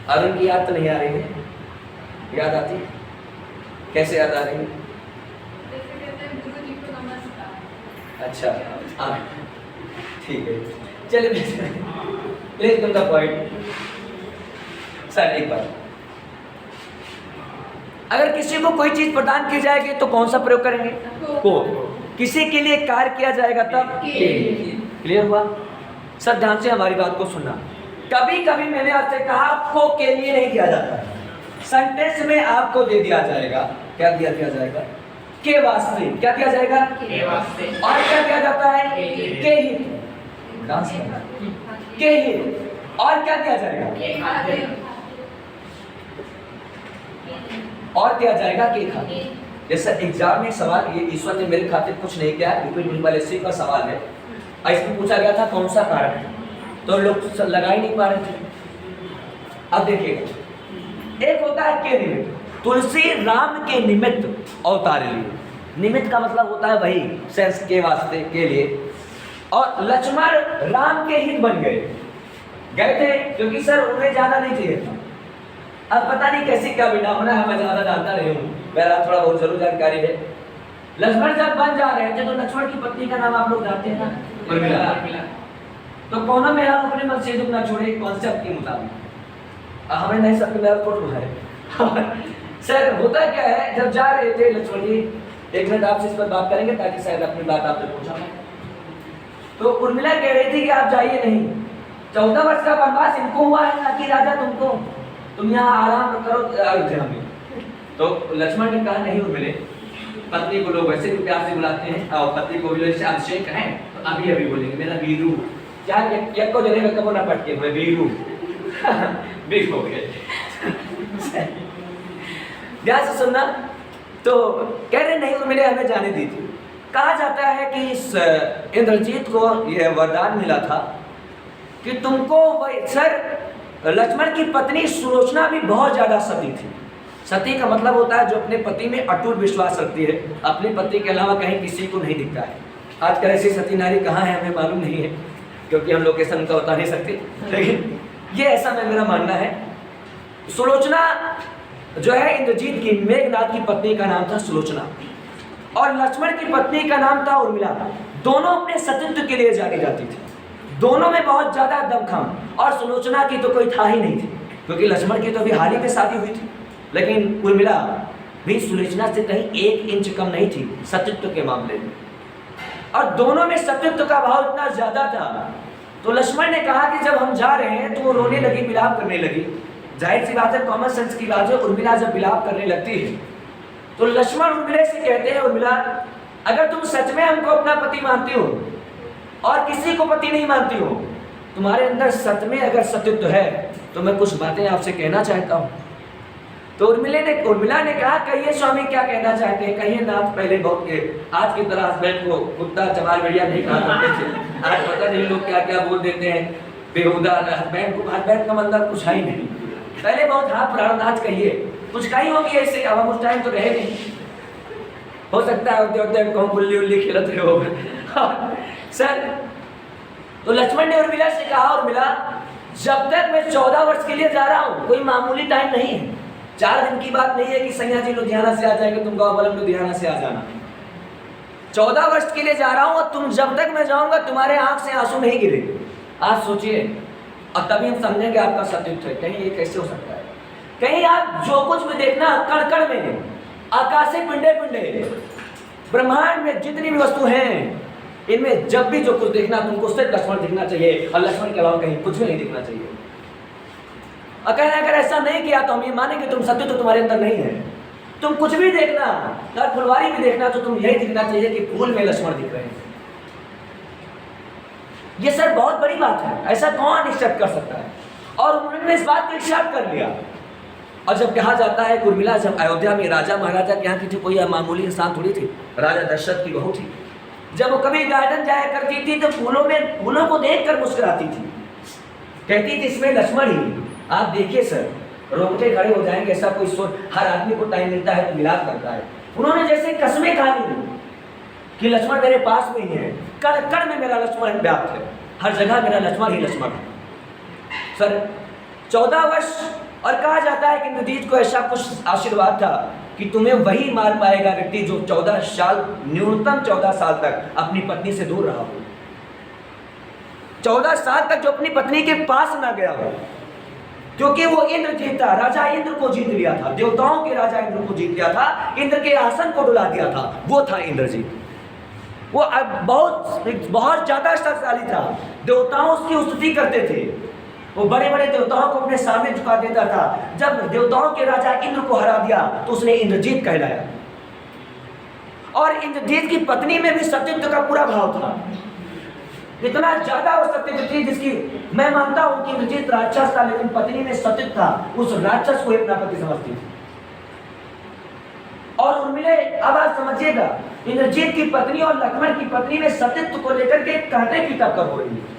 अरुण की याद तो नहीं आ रही है? याद आती है? कैसे याद आ रही है? अच्छा हाँ ठीक है, चलिए let's come the point. Sir एक बार, अगर किसी को कोई चीज प्रदान की जाएगी तो कौन सा प्रयोग करेंगे? को। किसी के लिए कार्य किया जाएगा तब के। क्लियर हुआ? सर ध्यान से हमारी बात को सुनना। कभी कभी मैंने आपसे कहा को के लिए नहीं किया जाता, सेंटेंस में आपको दे दिया जाएगा, क्या दिया जाएगा? के वास्ते। क्या दिया जाएगा? के वास्ते। और क्या दिया जाता है? के हित। डांस करना, के हित। और क्या दिया जाएगा? के खातिर। और दिया जाएगा के खातिर। जैसे एग्जाम में सवाल, ये ईश्वर ने मेरे खातिर कुछ नहीं किया, यूपीएससी का सवाल है, इसमें पूछा गया था कौन सा कारक है, तो लोग लगा ही नहीं पा रहे थे। अब देखिएगा, एक होता है के निमित्त, तुलसी राम के निमित्त अवतार लिए। निमित्त का मतलब होता है वही सेंस, के वास्ते, के लिए। और लक्ष्मण राम के हित बन गए थे, क्योंकि सर उन्हें जाना नहीं चाहिए था। अब पता नहीं कैसे क्या बिना होना है, मैं ज्यादा जानता नहीं हूँ, मेरा थोड़ा बहुत जरूर जानकारी है। लक्ष्मण जब बन जा रहे थे तो लक्ष्मण की पत्नी का नाम आप लोग जानते हैं ना, उर्मिला। तो कौन मेरा अपने मन से दुख ना छोड़े कॉन्सेप्ट के मुताबिक हमें नहीं, सबके मेरा फोटो है। सर होता क्या है, जब जा रहे थे लक्ष्मण जी 1 मिनट आपसे इस पर बात करेंगे ताकि शायद अपनी बात आप तक पहुंचा पाए। तो उर्मिला कह रही थी कि आप जाइए नहीं, 14 वर्ष का वनवास इनको हुआ है ना कि राजा तुमको, तुम यहाँ आराम करो अयोध्या में। तो लक्ष्मण ने कहा नहीं उर्मिले, पत्नी को लोग वैसे भी प्यार से बुलाते हैं और पत्नी को भी अभिषेक है तो अभी अभी बोलेंगे मेरा वीरू, क्या एक को जने कबो ना पटके मैं वीरू बीफ हो गए। ध्यान से सुनना। तो कह रहे नहीं उर्मिले हमें जाने दी थी। कहा जाता है कि इस इंद्रजीत को यह वरदान मिला था कि तुमको सर लक्ष्मण की पत्नी सुलोचना भी बहुत ज्यादा सती थी। सती का मतलब होता है जो अपने पति में अटूट विश्वास रखती है, अपने पति के अलावा कहीं किसी को नहीं दिखता है। आजकल ऐसी सती नारी कहाँ है हमें मालूम नहीं है क्योंकि हम लोकेशन का बता नहीं सकते, लेकिन ये ऐसा मेरा मानना है। सुलोचना जो है इंद्रजीत की, मेघनाथ की पत्नी का नाम था सुलोचना और लक्ष्मण की पत्नी का नाम था उर्मिला। दोनों अपने सतीत्व के लिए जानी जाती थी, दोनों में बहुत ज्यादा दमखम, और सुलोचना की तो कोई था ही नहीं थी क्योंकि लक्ष्मण की तो अभी हाल ही में शादी हुई थी, लेकिन उर्मिला भी सुलोचना से कहीं 1 इंच कम नहीं थी सतीत्व के मामले में, और दोनों में सतीत्व का भाव इतना ज्यादा था। तो लक्ष्मण ने कहा कि जब हम जा रहे हैं तो वो रोने लगी, विलाप करने लगी। जाहिर सी बात है, कॉमन सेंस की बात है, उर्मिला जब विलाप करने लगती है तो लक्ष्मण उर्मिला से कहते हैं उर्मिला अगर तुम सच में हमको अपना पति मानती हो और किसी को पति नहीं मानती हो, तुम्हारे अंदर सच में अगर सतीत्व है तो मैं कुछ बातें आपसे कहना चाहता हूँ। तो उर्मिला ने कहा कहिए स्वामी क्या कहना चाहते हैं, कहिए नाथ। पहले बहुत के आज की तरह हस्बैंड को कुत्ता चमार बढ़िया नहीं कहा करते थे, आज पता नहीं लोग क्या क्या बोल देते हैं बेहुदा। हस्बैंड का मतलब कुछ है ही नहीं, पहले बहुत हाँ प्राणनाथ कहिए, कुछ कहीं होगी ऐसे। अब हम उस टाइम तो रहे नहीं, हो सकता है कहूँ गुल्ली उल्ली खेलते हो सर। तो लक्ष्मण ने उर्मिला से कहा उर्मिला जब तक मैं 14 वर्ष के लिए जा रहा हूँ, कोई मामूली टाइम नहीं है, 4 दिन की बात नहीं है कि सैया जी लुधियाना से आ जाएंगे, तुम गाँव वाले लुधियाना से आ जाना। 14 वर्ष के लिए जा रहा हूँ और तुम जब तक मैं जाऊंगा तुम्हारे आंख से आंसू नहीं गिरेंगे। आप सोचिए, और तभी हम समझेंगे आपका सतीत्व है। कहीं ये कैसे हो सकता है? कहीं आप जो कुछ भी देखना कण कण में, आकाशीय पिंडे पिंडे, ब्रह्मांड में जितनी भी वस्तु हैं, इनमें जब भी जो कुछ देखना तुमको सिर्फ लक्ष्मण दिखना चाहिए और लक्ष्मण के अलावा कहीं कुछ भी नहीं दिखना चाहिए। अगर ऐसा नहीं किया तो हम ये मानेंगे तुम सत्य तो तुम्हारे अंदर नहीं है। तुम कुछ भी देखना, अगर फुलवारी भी देखना तो तुम यही दिखना चाहिए कि फूल में लक्ष्मण दिख रहे हैं। ये सर बहुत बड़ी बात है, ऐसा कौन एक्सेप्ट कर सकता है? और उन्होंने इस बात को एक्सेप्ट कर लिया। और जब कहा जाता है उर्मिला जब अयोध्या में राजा महाराजा के यहाँ की थी, कोई मामूली इंसान थोड़ी थी, राजा दशरथ की बहू थी। जब वो कभी गार्डन जाया करती थी तो फूलों को देखकर मुस्कुराती थी, कहती थी इसमें लक्ष्मण ही। आप देखिए सर, रोकते खड़े हो जाएंगे, ऐसा कोई हर आदमी को टाइम मिलता है तो मिलाप करता है। उन्होंने जैसे कसमें खा ली कि लक्ष्मण मेरे पास में ही है, कण कण में मेरा लक्ष्मण व्याप्त है, हर जगह मेरा लक्ष्मण ही लक्ष्मण है। सर 14 वर्ष, और कहा जाता है कि इंद्रजीत को ऐसा कुछ आशीर्वाद था कि तुम्हें वही मार पाएगा व्यक्ति जो 14 साल, न्यूनतम 14 साल तक अपनी पत्नी से दूर रहा हो, 14 साल तक जो अपनी पत्नी के पास ना गया हो, क्योंकि वो इंद्रजीत था, राजा इंद्र को जीत लिया था, देवताओं के राजा इंद्र को जीत लिया था, इंद्र के आसन को डुला दिया था, वो था इंद्रजीत। वो बहुत ज्यादा शक्तिशाली था, देवताओं उसकी स्तुति करते थे, वो बड़े बड़े देवताओं को अपने सामने झुका देता था। जब देवताओं के राजा इंद्र को हरा दिया तो उसने इंद्रजीत कहलाया। और इंद्रजीत की पत्नी में भी सतीत्व का पूरा भाव था, इतना ज्यादा वो सतीत्व थी जिसकी मैं मानता हूं कि इंद्रजीत राक्षस था लेकिन पत्नी में सतीत्व था, उस राक्षस को अपना पति समझती थी। और उर्मिला, अब आप समझिएगा, इंद्रजीत की पत्नी और लक्ष्मण की पत्नी में सतीत्व को लेकर के कहते की टक्कर हो रही है।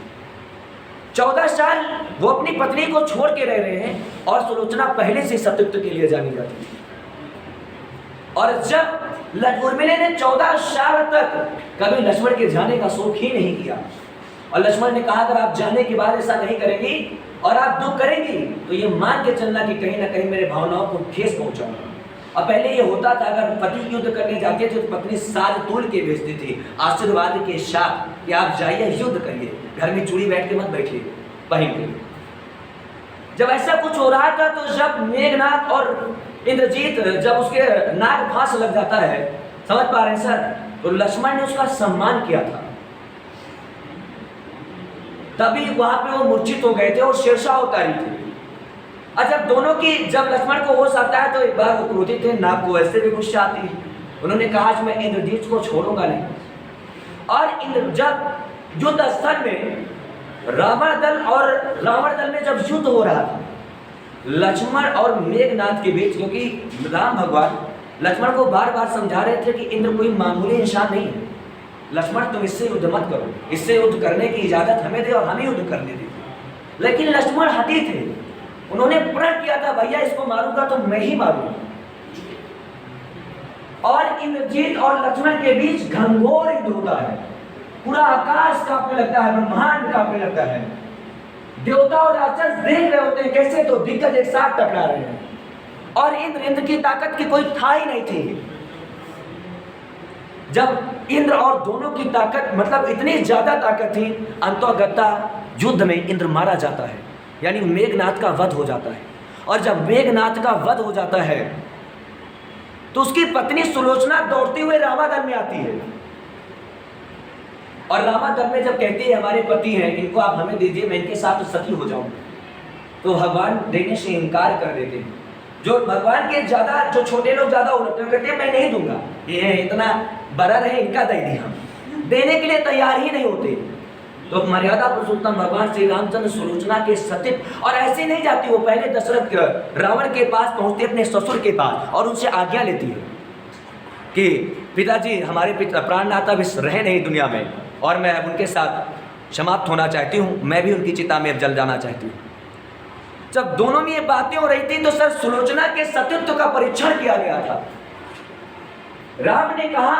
14 साल वो अपनी पत्नी को छोड़ के रह रहे हैं और सुलोचना पहले से सतीत्व के लिए जानी जाती है। और जब उर्मिला ने 14 साल तक कभी लक्ष्मण के जाने का शौक ही नहीं किया, और लक्ष्मण ने कहा अगर आप जाने के बाद ऐसा नहीं करेंगी और आप दुख करेंगी तो ये मान के चलना कि कहीं ना कहीं मेरे भावनाओं को ठेस पहुंचाऊंगा। और पहले ये होता था अगर पति युद्ध करने जाते थे तो पत्नी साज तोल के भेजती थी आशीर्वाद के साथ कि आप जाइए युद्ध करिए, घर में चूड़ी बैठ के मत बैठिए पहन के। जब ऐसा कुछ हो रहा था तो जब मेघनाथ और इंद्रजीत जब उसके नाग फांस लग जाता है समझ पा रहे हैं सर? तो लक्ष्मण ने उसका सम्मान किया था, तभी वहां पे वो मूर्छित हो गए थे और शेरशाह उतारी थी। अच्छा, दोनों की जब लक्ष्मण को होश आता है तो एक बार वो क्रोधित थे, नाग को ऐसे भी गुस्सा आती है। उन्होंने कहा आज मैं इंद्रजीत को छोड़ूंगा नहीं। और जब युद्ध स्थल में रावण दल में जब युद्ध हो रहा था लक्ष्मण और मेघनाथ के बीच, क्योंकि राम भगवान लक्ष्मण को बार बार समझा रहे थे कि इंद्र कोई मामूली इंसान नहीं है, लक्ष्मण तुम इससे युद्ध मत करो, इससे युद्ध करने की इजाजत हमें दे और हमें युद्ध करने दे। लेकिन लक्ष्मण हठी थे, उन्होंने प्रण किया था भैया इसको मारूंगा तो मैं ही मारूंगा। और इंद्रजीत और लक्ष्मण के बीच घनघोर युद्ध होता है, पूरा आकाश कांपने लगता है, ब्रह्मांड कांपने लगता है। देवता और राक्षस देख रहे होते हैं कैसे तो दिग्गज एक साथ टकरा रहे हैं, और इंद्र की ताकत की कोई था ही नहीं थी। जब इंद्र और दोनों की ताकत मतलब इतनी ज्यादा ताकत थी, अंततः युद्ध में इंद्र मारा जाता है, यानी मेघनाथ का वध हो जाता है। और जब मेघनाथ का वध हो जाता है तो उसकी पत्नी सुलोचना दौड़ते हुए रामादल में आती है, और रामादल में जब कहती है हमारे पति हैं, इनको आप हमें दीजिए, मैं इनके साथ सती हो जाऊं, तो भगवान देने से इनकार कर देते हैं। जो भगवान के ज्यादा जो छोटे लोग ज्यादा उलटते कहते हैं मैं नहीं दूंगा, ये इतना बड़ा रहे इनका दे दिया, देने के लिए तैयार ही नहीं होते। तो मर्यादा पुरुषोत्तम भगवान श्री रामचंद्र सुलोचना के सतीत्व, और ऐसे नहीं जाती, वो पहले दशरथ रावण के पास पहुंचती अपने ससुर के पास और उनसे आज्ञा लेती है कि पिताजी हमारे पिता प्राणनाथ अब रहे नहीं दुनिया में, और मैं अब उनके साथ समाप्त होना चाहती हूँ, मैं भी उनकी चिता में अब जल जाना चाहती हूँ। जब दोनों में ये बातें हो रही थी तो सर सुलोचना के सतीत्व का परीक्षण किया गया था। राम ने कहा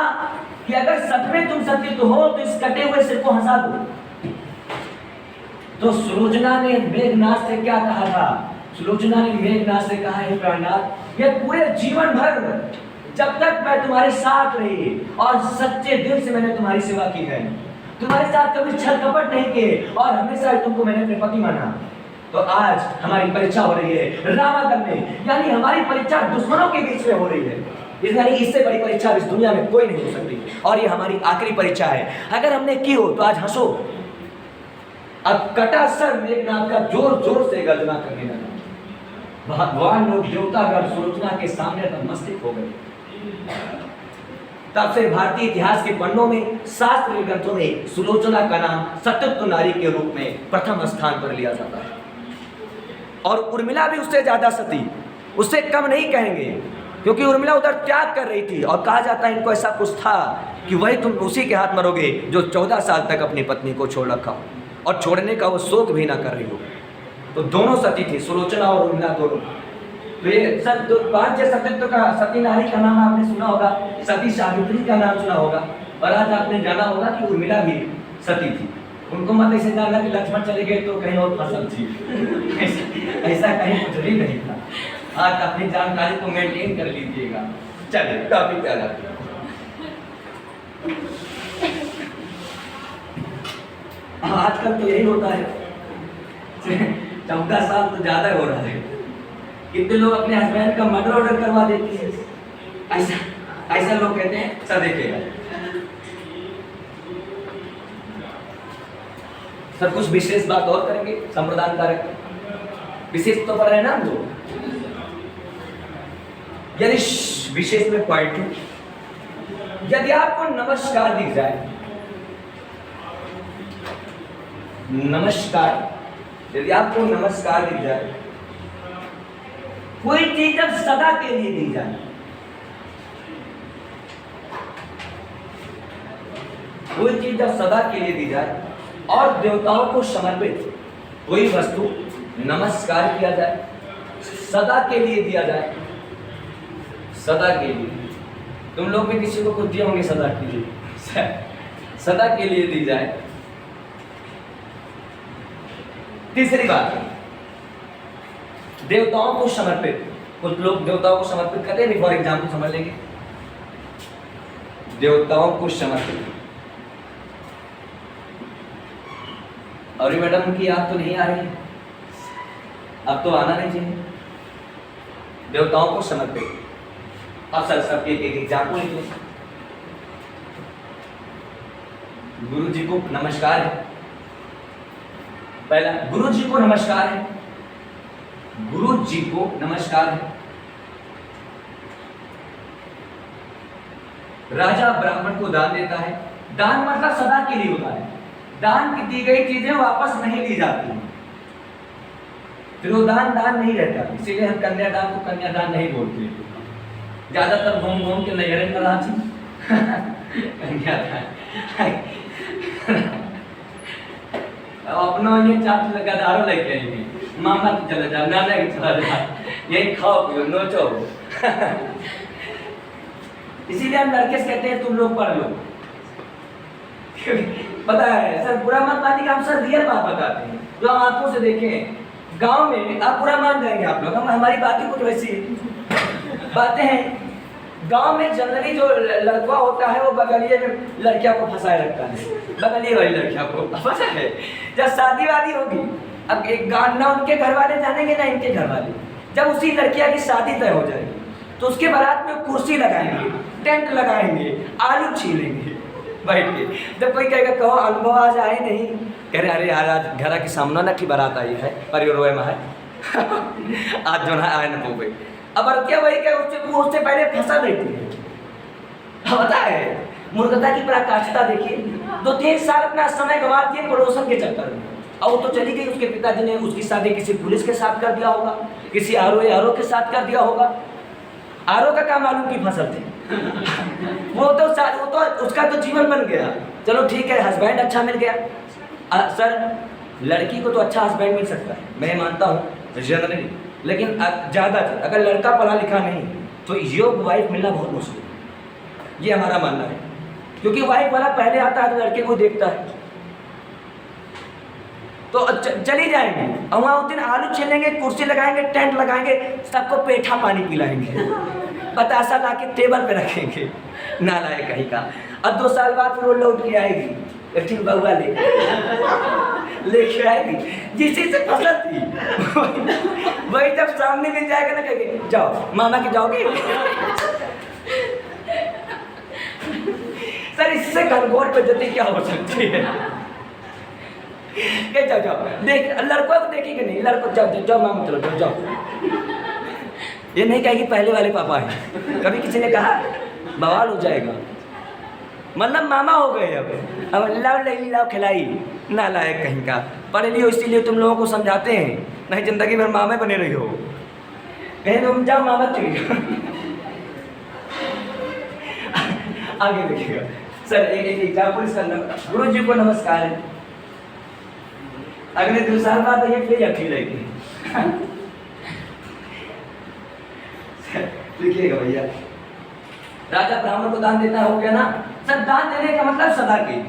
कि अगर सच में तुम सतीत्व हो तो इस कटे हुए सिर को हंसा दो। तो सुलोचना ने मेघनाथ से क्या कहा था? सुलोचना ने मेघनाथ से कहा है प्राणनाथ, ये पूरे जीवन भर जब तक मैं तुम्हारे साथ रही और सच्चे दिल से मैंने तुम्हारी सेवा की है, तुम्हारे साथ कभी छल कपट नहीं किए और हमेशा तुमको मैंने अपने पति माना, तो आज हमारी परीक्षा हो रही है रामादल में, यानी हमारी परीक्षा दुश्मनों के बीच में हो रही है। यानी इससे बड़ी परीक्षा इस दुनिया में कोई नहीं हो सकती, और ये हमारी आखिरी परीक्षा है। अगर हमने की हो तो आज हंसो। अब कटा सर मेघनाथ का जोर जोर से गर्जना करने लगा। भगवान लोग देवतागण सुलोचना के सामने नतमस्तक हो गए। तब से भारतीय इतिहास के पन्नों में, शास्त्र ग्रंथों में सुलोचना का नाम सतत्व नारी के रूप में प्रथम स्थान पर लिया जाता है। और उर्मिला भी उससे ज्यादा सती, उससे कम नहीं कहेंगे, क्योंकि उर्मिला उधर त्याग कर रही थी, और कहा जाता है इनको ऐसा कुछ था कि वही तुम उसी के हाथ मरोगे जो 14 साल तक अपनी पत्नी को छोड़ रखा हो और छोड़ने का वो शोक भी ना कर रही हो। तो दोनों सती थी, सुलोचना और उर्मिला दोनों। तो ये सब तो पांच सतीत्व का, सती नारी का नाम आपने सुना होगा, सती सावित्री का नाम सुना होगा, और आज आपने जाना होगा कि उर्मिला भी सती थी। उनको मत ऐसे जानना कि लक्ष्मण चले गए तो कहीं और फसल थी, ऐसा कहीं कुछ भी नहीं था। आज अपनी जानकारी को मेंटेन कर लीजिएगा। चलिए टॉपिक पे आ जाते हैं। आजकल तो यही होता है, 14 साल तो ज्यादा हो रहा है। कितने लोग अपने हस्बैंड का मर्डर ऑर्डर करवा देते हैं, ऐसा लोग कहते हैं। सर देखिएगा सर, कुछ विशेष बात और करेंगे संप्रदान कारक, विशेष तो पढ़ रहे हैं ना हम लोग। यदि विशेष में पॉइंट 2, यदि आपको नमस्कार दिख जाए, नमस्कार, यदि आपको नमस्कार दिख जाए, कोई चीज जब सदा के लिए दी जाए, कोई चीज जब सदा के लिए दी जाए और देवताओं को समर्पित कोई वस्तु नमस्कार किया जाए, सदा के लिए दिया जाए, सदा के लिए। तुम लोग भी किसी को कुछ दिए होंगे सदा के लिए, सदा के लिए दी जाए। तीसरी बात, देवताओं को समर्पित, कुछ लोग देवताओं को समर्पित करते हैं। फॉर एग्जाम्पल समझ लेंगे, देवताओं को समर्पित। और मैडम की याद तो नहीं आ रही है, अब तो आना नहीं चाहिए। देवताओं को समर्पित। अब सर सबके एक एग्जाम्पल लिखिए। गुरु जी को नमस्कार है। पहला गुरु जी को नमस्कार है, गुरु जी को नमस्कार है। राजा ब्राह्मण को दान देता है। दान मतलब सदा के लिए होता है। दान की दी गई चीजें वापस नहीं ली जाती, फिर वो दान नहीं रहता। इसीलिए हम कन्यादान को कन्यादान नहीं बोलते। ज्यादातर घूम घूम के नजरे में राजी कन्यादान अपना ये चाट लगादारों लेके आएंगे, मामा की चला जा, नाना की चला जा, यही खाओ पियो नोचो इसीलिए हम लड़के से कहते हैं तुम लोग पढ़ लो। पता है सर, बुरा मत मानिए, हम सर रियल बात बताते हैं जो हम आंखों से देखें। गांव में आप बुरा मान जाएंगे आप लोग, हम हमारी बातें कुछ वैसी बातें हैं। गांव में जनरली जो लड़का होता है वो बगलिए में लड़कियों को फंसाए रखता है, बगलिए वाली लड़कियों को पता है। जब शादी वादी होगी, अब एक गांव ना उनके घर वाले जानेंगे ना इनके घर वाले, जब उसी लड़कियां की शादी तय हो जाएगी तो उसके बारात में कुर्सी लगाएंगे, टेंट लगाएंगे, आलू छीलेंगे बैठ के। जब कोई कहेगा कहो अनुभव आज आए नहीं, कह रहे अरे यार आज घरा के सामने ना की बारात आई है परिवार में है आज जो है आए न हो गई। अब क्या वही क्या उससे पहले फंसा देती है। पता है मूर्खता की पराकाष्ठता देखिए। 2-3 साल अपना समय गंवा दिए पड़ोसन के चक्कर में, और वो तो चली गई। उसके पिताजी ने उसकी शादी किसी पुलिस के साथ कर दिया होगा, किसी आरओ के साथ कर दिया होगा। आरओ का काम मालूम की फसल थी वो तो उसका तो जीवन बन गया। चलो ठीक है, हस्बैंड अच्छा मिल गया। सर लड़की को तो अच्छा हस्बैंड मिल सकता है, मैं मानता हूँ जनरली, लेकिन ज़्यादातर अगर लड़का पढ़ा लिखा नहीं तो योग्य वाइफ मिलना बहुत मुश्किल है, ये हमारा मानना है। क्योंकि वाइफ वाला पहले आता है तो लड़के को देखता है, तो चली जाएंगे और वहाँ उस दिन आलू छीलेंगे, कुर्सी लगाएंगे, टेंट लगाएंगे, सबको पेठा पानी पिलाएंगे, बतासा ला के टेबल पे रखेंगे, नालायक कहीं का। अब 2 साल बाद फिर वो लौट के आएगी, एक बहुआ लेके आएगी जिसी से फसल थी वही जब सामने मिल जाएगा ना कहेंगे जाओ मामा के जाओगे सर इससे घनघोर पद्धति क्या हो सकती है? के जाओ देख, लड़कों को देखेंगे नहीं, लड़को जाओ मामा चलो जाओ। ये नहीं कहेगी पहले वाले पापा हैं। कभी किसी ने कहा बवाल हो जाएगा, मतलब मामा हो गए। अब लाओ खिलाई, नालायक कहीं का। पढ़े लियो इसीलिए तुम लोगों को समझाते हैं, नहीं जिंदगी भर मामे बने रही हो। कहीं तुम जाओ मामा चली जाओ आगे देखिएगा सर, एक एग्जाम्पल इसका। गुरु जी को नमस्कार है। अगले 2 साल बाद ये फिर अकेलेगी लिखिएगा भैया। राजा ब्राह्मण को दान देता हो गया ना सर। दान देने का मतलब सदा के लिए।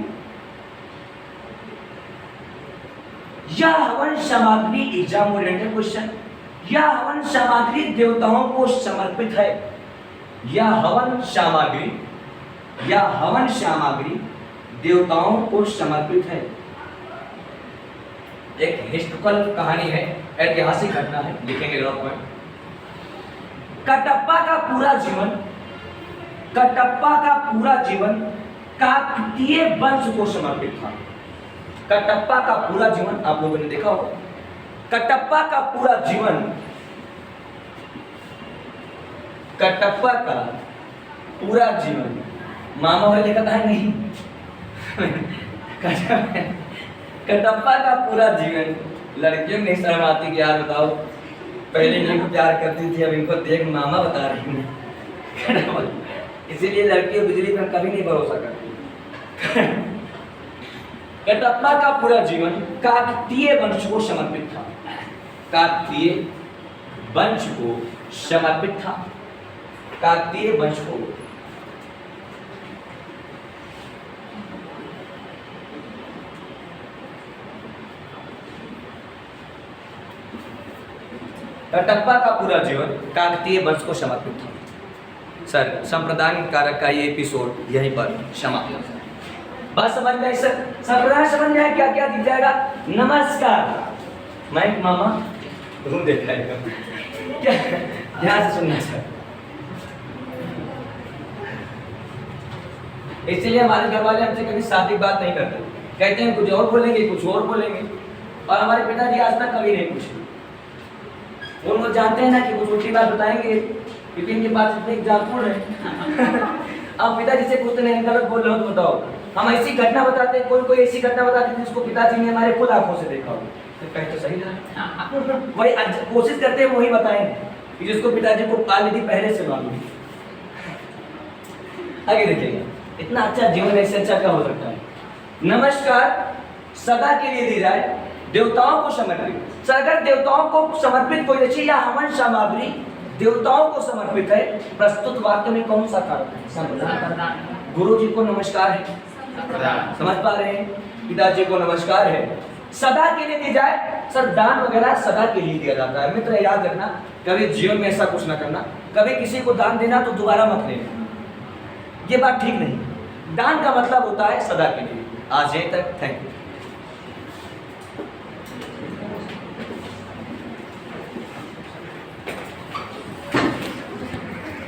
यह हवन सामग्री एग्जाम ओरिएंटेड क्वेश्चन, यह हवन सामग्री देवताओं को समर्पित है। यह हवन सामग्री देवताओं को समर्पित है। एक हिस्टोरिकल कहानी है, ऐतिहासिक घटना है, लिखेंगे ग्राफ में। कटप्पा का पूरा जीवन काकतीय वंश को समर्पित था। कटप्पा का पूरा जीवन आप लोगों ने देखा होगा। कटप्पा का पूरा जीवन मामा वाले देखा था नहीं कटप्पा का पूरा जीवन लड़कियों नहीं शर्म आती कि यार बताओ पहले इनको प्यार करती थी, अब इनको देख मामा बता रही हूँ इसीलिए लड़कियों बिजली पर कभी नहीं भरोसा करती। कटप्पा का पूरा जीवन काकतीय वंश को समर्पित था। काकतीय वंश को समर्पित था। काकतीय वंश को। कटप्पा का पूरा जीवन काकतीय वंश को समर्पित था। सर संप्रदाय कारक का ये एपिसोड यहीं पर समाप्त। बात समझ में? सर संप्रदाय समझ में क्या क्या दिख जाएगा? नमस्कार मैं मामा तुम देखाएगा क्या? ध्यान से सुनना सर। इसलिए हमारे घर वाले हमसे कभी शादी की बात नहीं करते, कहते हैं कुछ और बोलेंगे, कुछ और बोलेंगे। और हमारे पिताजी आज तक कभी नहीं पूछे। वो लोग जानते हैं ना कि कुछ उल्टी बात बताएंगे क्योंकि इनके पास इतने एग्जाम्पल है। अब पिताजी से पूछते नहीं गलत बोल रहे हो तो बताओ। हम ऐसी घटना बताते हैं, कोई ऐसी घटना बताते हैं जिसको पिताजी ने हमारे खुद आंखों से देखा हो, तो कहीं तो सही ना। वही कोशिश करते हैं वही बताएंगे कि जिसको पिताजी को ऑलरेडी पहले से मालूम है। आगे देखिएगा, इतना अच्छा जीवन ऐसे अच्छा क्या हो सकता है। नमस्कार सदा के लिए दी जाए देवताओं को समर्पित। अगर देवताओं को समर्पित कोई रची या हवन सामग्री देवताओं को समर्पित है, प्रस्तुत वाक्य में कौन सा कारक है? गुरु जी को नमस्कार है, समझ पा रहे हैं? पिताजी को नमस्कार है, सदा के लिए दी जाए। सर दान वगैरह सदा के लिए दिया जाता है। मित्र याद रखना, कभी जीवन में ऐसा कुछ ना करना, कभी किसी को दान देना तो दोबारा मत लेना, ये बात ठीक नहीं। दान का मतलब होता है सदा के लिए। आज यहीं तक, थैंक यू।